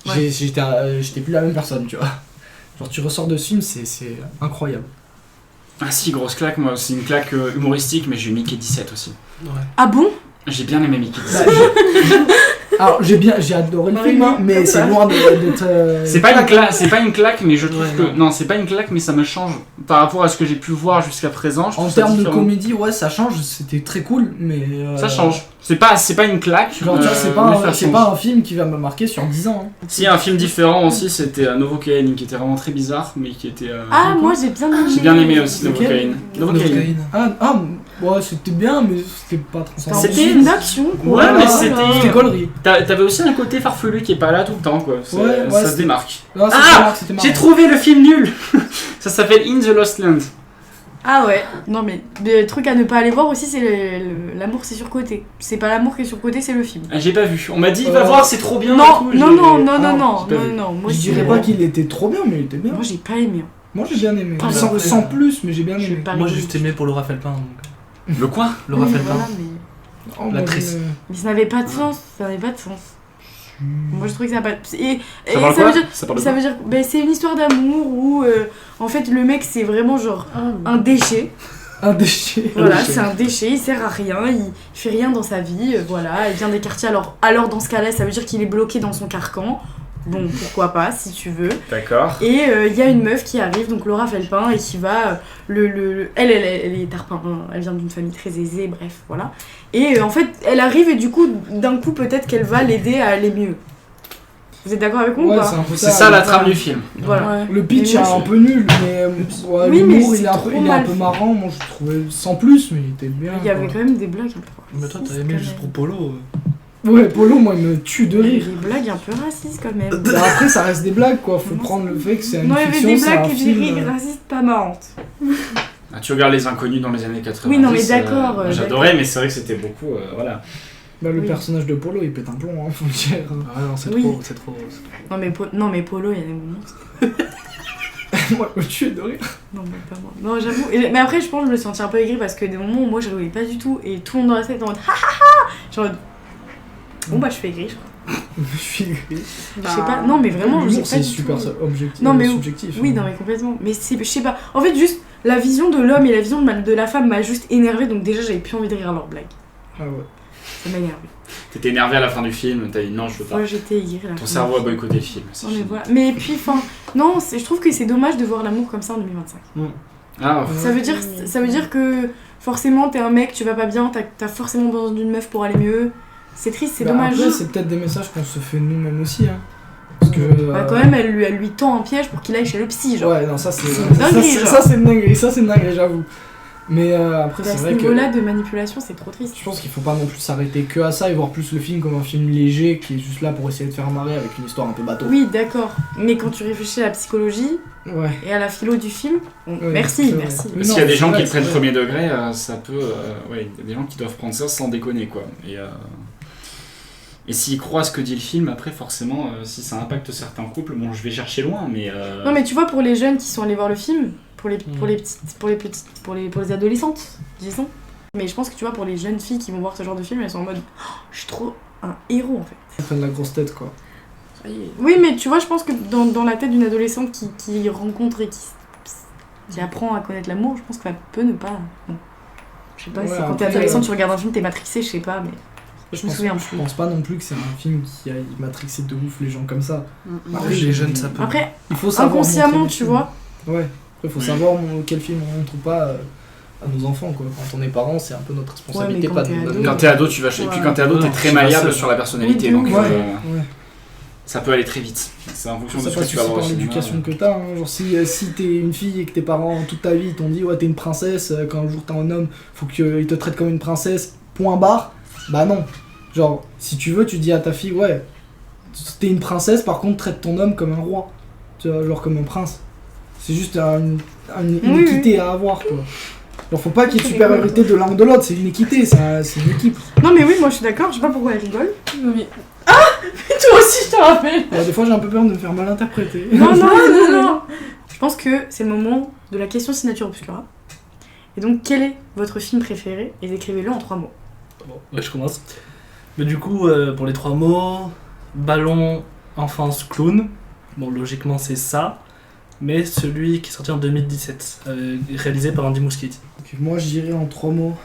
Speaker 1: Ouais.
Speaker 2: J'étais plus la même personne, tu vois. Genre, tu ressors de ce film, c'est incroyable.
Speaker 5: Ah si, grosse claque, moi, c'est une claque humoristique, mais j'ai eu Mickey 17 aussi.
Speaker 4: Ouais.
Speaker 1: Ah bon?
Speaker 5: J'ai bien aimé Mickey 17.
Speaker 2: Alors, j'ai adoré le
Speaker 1: Marie,
Speaker 2: film, hein, mais
Speaker 1: comme
Speaker 2: c'est
Speaker 1: ça.
Speaker 2: loin d'être.
Speaker 5: C'est pas une claque, mais je trouve
Speaker 4: Ouais,
Speaker 5: que... Non, c'est pas une claque, mais ça me change. Par rapport à ce que j'ai pu voir jusqu'à présent, je trouve
Speaker 2: En
Speaker 5: ça
Speaker 2: termes de
Speaker 5: différent.
Speaker 2: comédie, ouais, ça change, c'était très cool, mais.
Speaker 5: Ça change. C'est pas une claque.
Speaker 2: Genre, tu vois, c'est
Speaker 5: mais
Speaker 2: pas,
Speaker 5: ça
Speaker 2: c'est
Speaker 5: change.
Speaker 2: pas un film qui va me marquer sur 10 ans. Hein.
Speaker 5: Si, un film différent aussi, c'était Novocaine, qui était vraiment très bizarre, mais qui était...
Speaker 1: Ah, moi j'ai bien aimé.
Speaker 5: J'ai bien aimé aussi
Speaker 2: Lequel
Speaker 5: Novocaine.
Speaker 4: Novocaine.
Speaker 2: Ouais, c'était bien, mais c'était pas transcendant.
Speaker 1: C'était une action quoi.
Speaker 5: Ouais, mais
Speaker 2: C'était
Speaker 5: c'était...
Speaker 2: gaulerie.
Speaker 5: T'avais aussi un côté farfelu qui est pas là tout le temps, quoi.
Speaker 2: Ouais,
Speaker 5: Ça se
Speaker 2: c'était-
Speaker 5: démarque.
Speaker 2: Non, c'était marrant.
Speaker 5: J'ai trouvé le film nul. Ça s'appelle In the Lost Land.
Speaker 1: Ah ouais. Non mais le truc à ne pas aller voir aussi c'est l'amour c'est surcoté. C'est pas l'amour qui est surcoté, c'est le film.
Speaker 5: Ah, j'ai pas vu. On m'a dit, va voir, c'est trop bien. et
Speaker 1: Non,
Speaker 5: tout,
Speaker 1: non,
Speaker 5: j'ai-
Speaker 1: non, non,
Speaker 2: Ah,
Speaker 1: non, non,
Speaker 5: j'ai pas
Speaker 1: non,
Speaker 5: vu.
Speaker 1: non, moi
Speaker 2: Je
Speaker 1: c'est-
Speaker 2: dirais pas qu'il était trop bien, mais il était bien.
Speaker 1: Moi j'ai pas aimé.
Speaker 2: Moi j'ai bien aimé.
Speaker 1: Pas
Speaker 2: Sans,
Speaker 1: bien.
Speaker 2: sans plus, mais j'ai bien
Speaker 1: J'ai
Speaker 2: aimé.
Speaker 1: pas
Speaker 4: Moi, j'ai
Speaker 1: rigolé.
Speaker 4: juste aimé pour Laura Felpin. Donc.
Speaker 5: Le quoi
Speaker 4: Laura
Speaker 1: Oui,
Speaker 4: Felpin.
Speaker 1: voilà, mais...
Speaker 2: Oh, moi,
Speaker 4: L'actrice.
Speaker 1: mais ça n'avait pas de sens, ça n'avait pas de sens. Moi je trouvais que ça n'a pas... Et
Speaker 5: Ça parle
Speaker 1: ça
Speaker 5: quoi
Speaker 1: veut dire...
Speaker 5: Ça parle de
Speaker 1: Ça
Speaker 5: quoi
Speaker 1: veut dire, ben, c'est une histoire d'amour où en fait le mec c'est vraiment genre un déchet.
Speaker 2: Un déchet.
Speaker 1: Voilà, c'est un déchet, il sert à rien, il fait rien dans sa vie, voilà, il vient des quartiers alors dans ce cas-là ça veut dire qu'il est bloqué dans son carcan. Bon, pourquoi pas si tu veux.
Speaker 5: D'accord.
Speaker 1: Et il y a une meuf qui arrive, donc Laura Felpin, et qui va. Elle est tarpin, hein, elle vient d'une famille très aisée, bref, voilà. Et en fait, elle arrive, et du coup, d'un coup, peut-être qu'elle va l'aider à aller mieux. Vous êtes d'accord avec moi ou
Speaker 2: Ouais,
Speaker 1: pas?
Speaker 2: c'est un peu
Speaker 5: C'est ça la
Speaker 2: le-
Speaker 5: trame du film.
Speaker 1: Voilà.
Speaker 3: Ouais.
Speaker 2: Le pitch
Speaker 1: Mais
Speaker 2: est
Speaker 1: moi,
Speaker 2: un peu nul, mais ouais,
Speaker 1: Oui, mais
Speaker 2: l'humour
Speaker 1: c'est
Speaker 2: il est un
Speaker 1: trop
Speaker 2: peu, il est un
Speaker 1: mal
Speaker 2: peu
Speaker 1: fait.
Speaker 2: marrant. Moi je trouvais sans plus, mais il était bien.
Speaker 1: Il y avait
Speaker 2: quoi.
Speaker 1: quand même des blagues un peu
Speaker 4: Mais toi,
Speaker 1: racistes,
Speaker 4: t'as aimé
Speaker 1: quand
Speaker 4: juste
Speaker 1: même.
Speaker 4: pour Polo.
Speaker 2: Ouais, Polo, moi il me tue de
Speaker 1: Il y avait
Speaker 2: rire.
Speaker 1: des blagues un peu racistes quand même.
Speaker 2: Mais après, ça reste des blagues quoi. Faut
Speaker 1: Non,
Speaker 2: prendre le fait que c'est une
Speaker 1: Non, il y avait
Speaker 2: fiction,
Speaker 1: des
Speaker 2: c'est un
Speaker 1: blagues que j'ai
Speaker 2: film.
Speaker 1: ri racistes pas marrantes.
Speaker 5: Ah, tu regardes Les Inconnus dans les années 80.
Speaker 1: Oui, non, mais d'accord,
Speaker 5: J'adorais, mais c'est vrai que c'était beaucoup. Voilà.
Speaker 2: Bah, le
Speaker 1: Oui.
Speaker 2: personnage de Polo, il pète un plomb, hein, faut le dire.
Speaker 4: Ah non, c'est
Speaker 1: Oui.
Speaker 4: trop, c'est trop.
Speaker 1: Non, mais Polo, il y a des moments.
Speaker 2: Moi, je me tue de rire.
Speaker 1: Non, mais pas moi. Non, j'avoue. Mais après, je pense que je me sentais un peu aigrie parce que des moments où moi je rigolais pas du tout et tout le monde dans la salle était en mode ha ha ha. Genre. Bon, bah, je fais aigrie, je crois.
Speaker 2: Je suis gris.
Speaker 1: Je sais pas. Non, mais vraiment, je sais
Speaker 2: L'humour,
Speaker 1: pas
Speaker 2: c'est
Speaker 1: du
Speaker 2: super
Speaker 1: tout.
Speaker 2: objectif.
Speaker 1: Non, mais
Speaker 2: subjectif.
Speaker 1: Oui,
Speaker 2: hein.
Speaker 1: non, mais complètement. Mais c'est, je sais pas. En fait, juste la vision de l'homme et la vision de la femme m'a juste énervée donc déjà j'avais plus envie de rire à leurs blagues.
Speaker 2: Ah ouais.
Speaker 1: Ça m'a énervé.
Speaker 5: T'étais énervé à la fin du film, t'as dit non, je veux pas.
Speaker 1: Moi, j'étais aigrie à la
Speaker 5: Ton
Speaker 1: fin.
Speaker 5: cerveau a boycotté le film. c'est
Speaker 1: Non, mais
Speaker 5: fini.
Speaker 1: voilà. Mais puis, enfin. Non, je trouve que c'est dommage de voir l'amour comme ça en 2025.
Speaker 5: Ah,
Speaker 1: Ça veut dire que forcément t'es un mec, tu vas pas bien, t'as forcément besoin d'une meuf pour aller mieux. C'est triste, c'est
Speaker 2: Bah,
Speaker 1: dommage.
Speaker 2: Après, c'est peut-être des messages qu'on se fait nous-mêmes aussi. Hein. Parce que.
Speaker 1: Bah, quand même, elle lui tend un piège pour qu'il aille chez le psy, genre.
Speaker 2: Ouais, non, ça c'est.
Speaker 1: C'est une dinguerie, genre.
Speaker 2: Ça c'est une dinguerie, j'avoue. Mais après,
Speaker 1: À
Speaker 2: c'est
Speaker 1: ce
Speaker 2: vrai que.
Speaker 1: niveau-là de manipulation, c'est trop triste.
Speaker 2: Je pense qu'il faut pas non plus s'arrêter que à ça et voir plus le film comme un film léger qui est juste là pour essayer de faire marrer avec une histoire un peu bateau.
Speaker 1: Oui, d'accord. Mais quand tu réfléchis à la psychologie
Speaker 2: Ouais.
Speaker 1: et à la philo du film, bon,
Speaker 2: Ouais,
Speaker 1: merci,
Speaker 2: c'est vrai.
Speaker 1: merci.
Speaker 2: Mais
Speaker 5: S'il y a
Speaker 2: non,
Speaker 5: des
Speaker 2: c'est
Speaker 5: gens
Speaker 2: vrai,
Speaker 5: qui le
Speaker 2: c'est
Speaker 5: prennent
Speaker 2: vrai.
Speaker 5: premier degré, ça peut. Ouais, il y a des gens qui doivent prendre ça sans déconner, quoi. Et s'ils croient à ce que dit le film, après, forcément, si ça impacte certains couples, bon, je vais chercher loin, mais.
Speaker 1: Non, mais tu vois, pour les jeunes qui sont allés voir le film, pour les adolescentes, disons. Mais je pense que tu vois, pour les jeunes filles qui vont voir ce genre de film, elles sont en mode oh, je suis trop un héros en fait.
Speaker 2: Ils prennent la grosse tête quoi.
Speaker 3: Ça y est.
Speaker 1: Oui, mais tu vois, je pense que dans la tête d'une adolescente qui rencontre et qui apprend à connaître l'amour, je pense qu'elle peut ne pas. Bon. Je sais pas,
Speaker 2: Ouais,
Speaker 1: si quand t'es
Speaker 2: après,
Speaker 1: adolescente, tu regardes un film, t'es matrixé, je sais pas, mais. Je me souviens
Speaker 2: Je
Speaker 1: plus.
Speaker 2: pense pas non plus que c'est un film qui a matrixé de ouf les gens comme ça.
Speaker 4: Après, les jeunes, ça peut.
Speaker 1: Après,
Speaker 2: Il faut savoir
Speaker 1: inconsciemment,
Speaker 2: montrer le
Speaker 1: tu
Speaker 2: film.
Speaker 1: vois.
Speaker 2: Ouais. Après, il faut savoir quel film on montre ou pas à nos enfants quoi. Quand on est parents, c'est un peu notre responsabilité,
Speaker 1: Ouais, mais
Speaker 2: pas
Speaker 1: quand
Speaker 2: de
Speaker 1: t'es
Speaker 2: nous
Speaker 1: ado-
Speaker 2: donner.
Speaker 5: Quand t'es ado, tu vas. Et puis quand t'es ado,
Speaker 4: Ouais,
Speaker 5: t'es très
Speaker 4: c'est
Speaker 5: malléable
Speaker 4: facile.
Speaker 5: sur la personnalité,
Speaker 1: Oui, de
Speaker 5: donc
Speaker 1: ouf.
Speaker 2: Ouais.
Speaker 5: ça peut aller très vite. C'est en fonction de
Speaker 2: Ça
Speaker 5: ce que
Speaker 2: passe
Speaker 5: tu
Speaker 2: aussi
Speaker 5: vas voir
Speaker 2: par
Speaker 5: au cinéma.
Speaker 2: l'éducation que t'as. Hein. Genre si t'es une fille et que tes parents toute ta vie t'ont dit ouais t'es une princesse, quand un jour t'es un homme, faut qu'ils te traitent comme une princesse, point barre. Bah non. Genre si tu veux tu dis à ta fille ouais t'es une princesse par contre traite ton homme comme un roi. Tu vois, genre comme un prince. C'est juste une
Speaker 1: Oui,
Speaker 2: équité à avoir quoi. Genre faut pas qu'il y ait de supériorité de l'un ou de l'autre, c'est une équité, c'est une équipe.
Speaker 1: Non, mais oui, moi je suis d'accord, je sais pas pourquoi elle rigole.
Speaker 3: Non, mais
Speaker 1: Toi aussi, je te rappelle.
Speaker 2: Des fois j'ai un peu peur de me faire mal interpréter.
Speaker 1: Non, non, non, non. Je pense que c'est le moment de la question signature obscura. Et donc, quel est votre film préféré? Et écrivez-le en 3 mots.
Speaker 4: Bon, ouais, je commence. Mais du coup, pour les 3 mots, ballon, enfance, clown. Bon, logiquement, c'est ça. Mais celui qui est sorti en 2017, réalisé par Andy Muschietti.
Speaker 2: Donc, moi, je dirais en 3 mots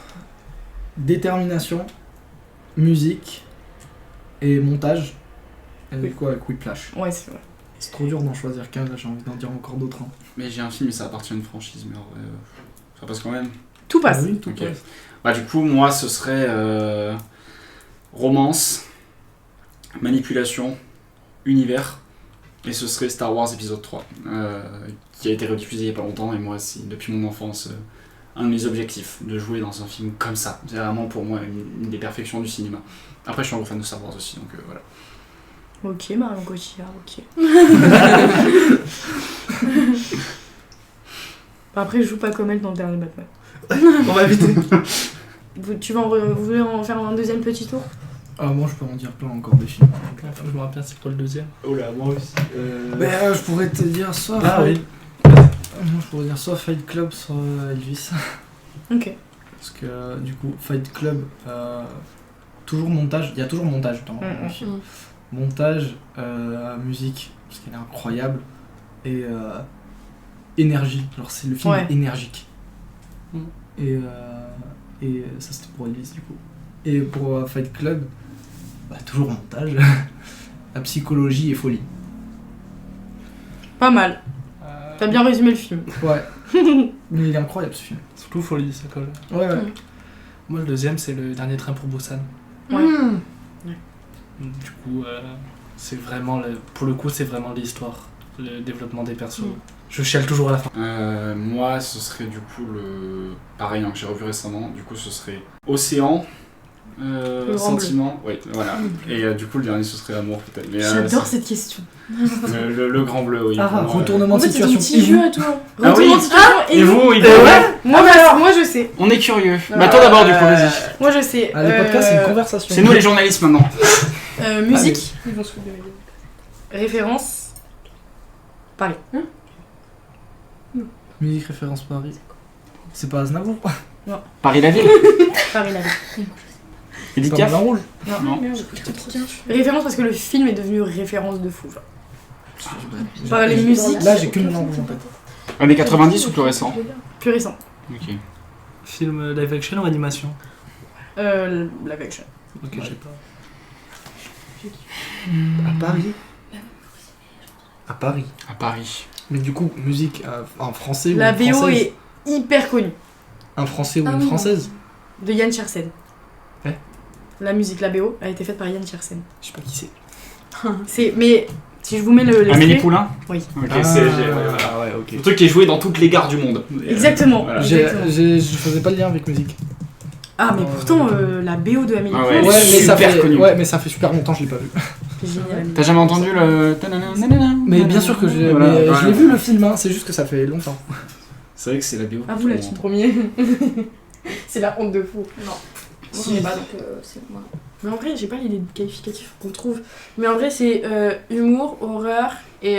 Speaker 2: détermination, musique et montage. Et
Speaker 1: Oui.
Speaker 2: du coup, avec Whiplash.
Speaker 1: Ouais, c'est vrai.
Speaker 2: C'est trop dur d'en choisir qu'un, là, j'ai envie d'en dire encore d'autres. Hein.
Speaker 5: Mais j'ai un film et ça appartient à une franchise, mais en vrai, ça passe quand même.
Speaker 1: Tout passe.
Speaker 2: Ah oui, tout
Speaker 5: Ok.
Speaker 2: passe.
Speaker 5: Bah, du coup, moi, ce serait romance, manipulation, univers, et ce serait Star Wars épisode 3, qui a été rediffusé il y a pas longtemps, et moi, c'est depuis mon enfance un de mes objectifs, de jouer dans un film comme ça. C'est vraiment pour moi une des perfections du cinéma. Après, je suis un gros fan de Star Wars aussi, donc voilà.
Speaker 1: Ok, Marion Cotillard, ok. Après, je joue pas comme elle dans le dernier Batman.
Speaker 4: On va éviter.
Speaker 1: Vous voulez en faire un deuxième petit tour?
Speaker 2: Ah, moi, je peux en dire plein encore des films.
Speaker 4: Enfin, je me rappelle, c'est quoi le deuxième?
Speaker 5: Oh là, moi aussi.
Speaker 2: Ben, je pourrais te dire soit.
Speaker 4: Ah oui.
Speaker 2: Moi, je pourrais dire soit Fight Club, soit Elvis.
Speaker 1: Ok.
Speaker 2: Parce que du coup, Fight Club, toujours montage, il y a toujours montage dans le film. Montage, musique, parce qu'elle est incroyable, et énergie, genre le film
Speaker 1: Ouais.
Speaker 2: est énergique.
Speaker 4: Mm.
Speaker 2: Et ça c'était pour Elvis du coup. Et pour Fight Club, bah, toujours montage, la psychologie et folie.
Speaker 1: Pas mal. T'as bien résumé le film.
Speaker 2: Ouais, mais il est incroyable ce film.
Speaker 4: Surtout folie, ça colle.
Speaker 2: Ouais, ouais.
Speaker 4: Moi, le deuxième, c'est le dernier train pour Busan.
Speaker 1: Ouais.
Speaker 4: Du coup, c'est vraiment pour le coup, c'est vraiment l'histoire, le développement des persos. Je chiale toujours à la fin.
Speaker 5: Moi, ce serait du coup pareil, hein, que j'ai revu récemment. Du coup, ce serait Océan,
Speaker 1: grand
Speaker 5: Sentiment, oui, voilà. Et du coup, le dernier, ce serait Amour peut-être. Mais,
Speaker 1: J'adore cette question.
Speaker 5: le grand bleu, oui.
Speaker 2: Ah,
Speaker 5: pour moi,
Speaker 2: retournement
Speaker 1: En
Speaker 2: de
Speaker 1: fait, c'est ton
Speaker 2: situation.
Speaker 1: petit jeu à toi.
Speaker 5: Ah oui.
Speaker 1: Retournement de situation
Speaker 5: Et vous, il
Speaker 1: Moi, je sais.
Speaker 5: On est curieux. Bah, toi d'abord, du coup, vas-y.
Speaker 1: Moi, je sais.
Speaker 2: Ah, les podcasts, c'est une conversation.
Speaker 5: C'est nous les journalistes maintenant.
Speaker 1: Musique. Ils vont se foutre de ma gueule. Référence. Paris.
Speaker 2: Musique référence Paris. C'est pas Aznavour.
Speaker 5: Paris la ville.
Speaker 1: Paris la ville.
Speaker 5: Edith
Speaker 2: C'est pas
Speaker 5: Piaf.
Speaker 2: Moulin Rouge.
Speaker 5: Non.
Speaker 1: Référence parce que le film est devenu référence de fou. Genre. Par les musiques.
Speaker 2: Là, j'ai que Moulin Rouge en tête.
Speaker 5: Années 90 ou plus récent?
Speaker 1: Plus récent.
Speaker 5: Ok.
Speaker 4: Film live action ou animation?
Speaker 1: Live action.
Speaker 4: Ok, j'ai pas.
Speaker 2: À Paris. À Paris.
Speaker 5: À Paris.
Speaker 2: Mais du coup, musique en français ou
Speaker 1: La
Speaker 2: une
Speaker 1: BO
Speaker 2: française
Speaker 1: est hyper connue.
Speaker 2: Un français ou
Speaker 3: Ah
Speaker 2: une
Speaker 3: oui,
Speaker 2: française
Speaker 1: De Yann Tiersen.
Speaker 2: Ouais.
Speaker 1: La musique, la BO, a été faite par Yann Tiersen.
Speaker 2: Je sais pas qui c'est.
Speaker 1: Mais si je vous mets le.
Speaker 5: Amélie
Speaker 1: l'extrait-
Speaker 5: Poulain.
Speaker 1: Oui.
Speaker 5: Ok,
Speaker 2: Ah,
Speaker 5: c'est voilà.
Speaker 2: ouais, ok.
Speaker 5: Le truc qui est joué dans toutes les gares du monde.
Speaker 1: Exactement.
Speaker 5: Voilà.
Speaker 1: Exactement.
Speaker 2: Je faisais pas le lien avec musique.
Speaker 1: Ah, mais pourtant, la BO de Amélie
Speaker 5: Ah
Speaker 1: Poulain,
Speaker 5: Elle est
Speaker 2: mais ça
Speaker 5: super
Speaker 2: fait,
Speaker 5: connue.
Speaker 2: ouais, mais ça fait super longtemps que je l'ai pas vu.
Speaker 1: c'est génial.
Speaker 5: T'as jamais entendu le.
Speaker 2: Mais bien sûr que j'ai,
Speaker 5: Voilà,
Speaker 2: mais
Speaker 5: voilà.
Speaker 2: je l'ai vu le film, hein, c'est juste que ça fait longtemps.
Speaker 5: C'est vrai que c'est la BO.
Speaker 1: Ah, vous là-dessus, premier. C'est la honte de fou.
Speaker 3: Non. Moi,
Speaker 1: Si.
Speaker 3: j'en ai pas, donc c'est moi.
Speaker 1: Mais en vrai, j'ai pas les qualificatifs qu'on trouve.
Speaker 3: Mais en vrai, c'est humour, horreur et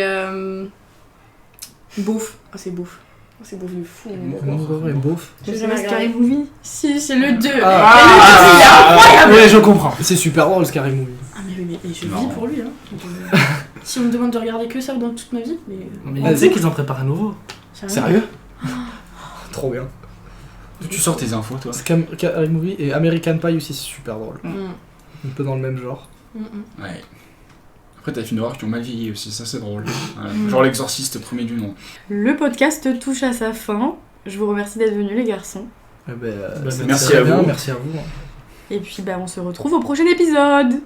Speaker 1: Beauf. Ah, c'est beauf. Oh, c'est beauf de fou.
Speaker 2: Horreur et beauf.
Speaker 1: J'ai
Speaker 3: J'ai
Speaker 1: jamais
Speaker 3: jamais
Speaker 1: Scary
Speaker 3: regardé.
Speaker 1: Movie. Si, c'est le 2.
Speaker 2: Ouais, je comprends. C'est super drôle, Scary Movie.
Speaker 1: Ah, mais je
Speaker 5: Non.
Speaker 1: vis pour lui. Hein. Donc,
Speaker 3: si on me demande de regarder que ça dans toute ma vie, mais
Speaker 4: Mais tu sais qu'ils en préparent un nouveau.
Speaker 2: Sérieux Trop bien.
Speaker 5: Tu sors tes infos, toi.
Speaker 2: Scary Movie et American Pie aussi, c'est super drôle.
Speaker 3: Mm.
Speaker 2: Un peu dans le même genre.
Speaker 5: Ouais. Après, t'as des films d'horreur qui ont mal vieilli aussi, ça c'est drôle. Voilà. Genre L'Exorciste, premier du nom.
Speaker 1: Le podcast touche à sa fin. Je vous remercie d'être venus, les garçons.
Speaker 2: Eh ben,
Speaker 4: Bah,
Speaker 2: c'est
Speaker 5: merci
Speaker 2: très
Speaker 5: à
Speaker 2: bien,
Speaker 5: vous.
Speaker 2: merci à vous.
Speaker 1: Et puis, on se retrouve au prochain épisode.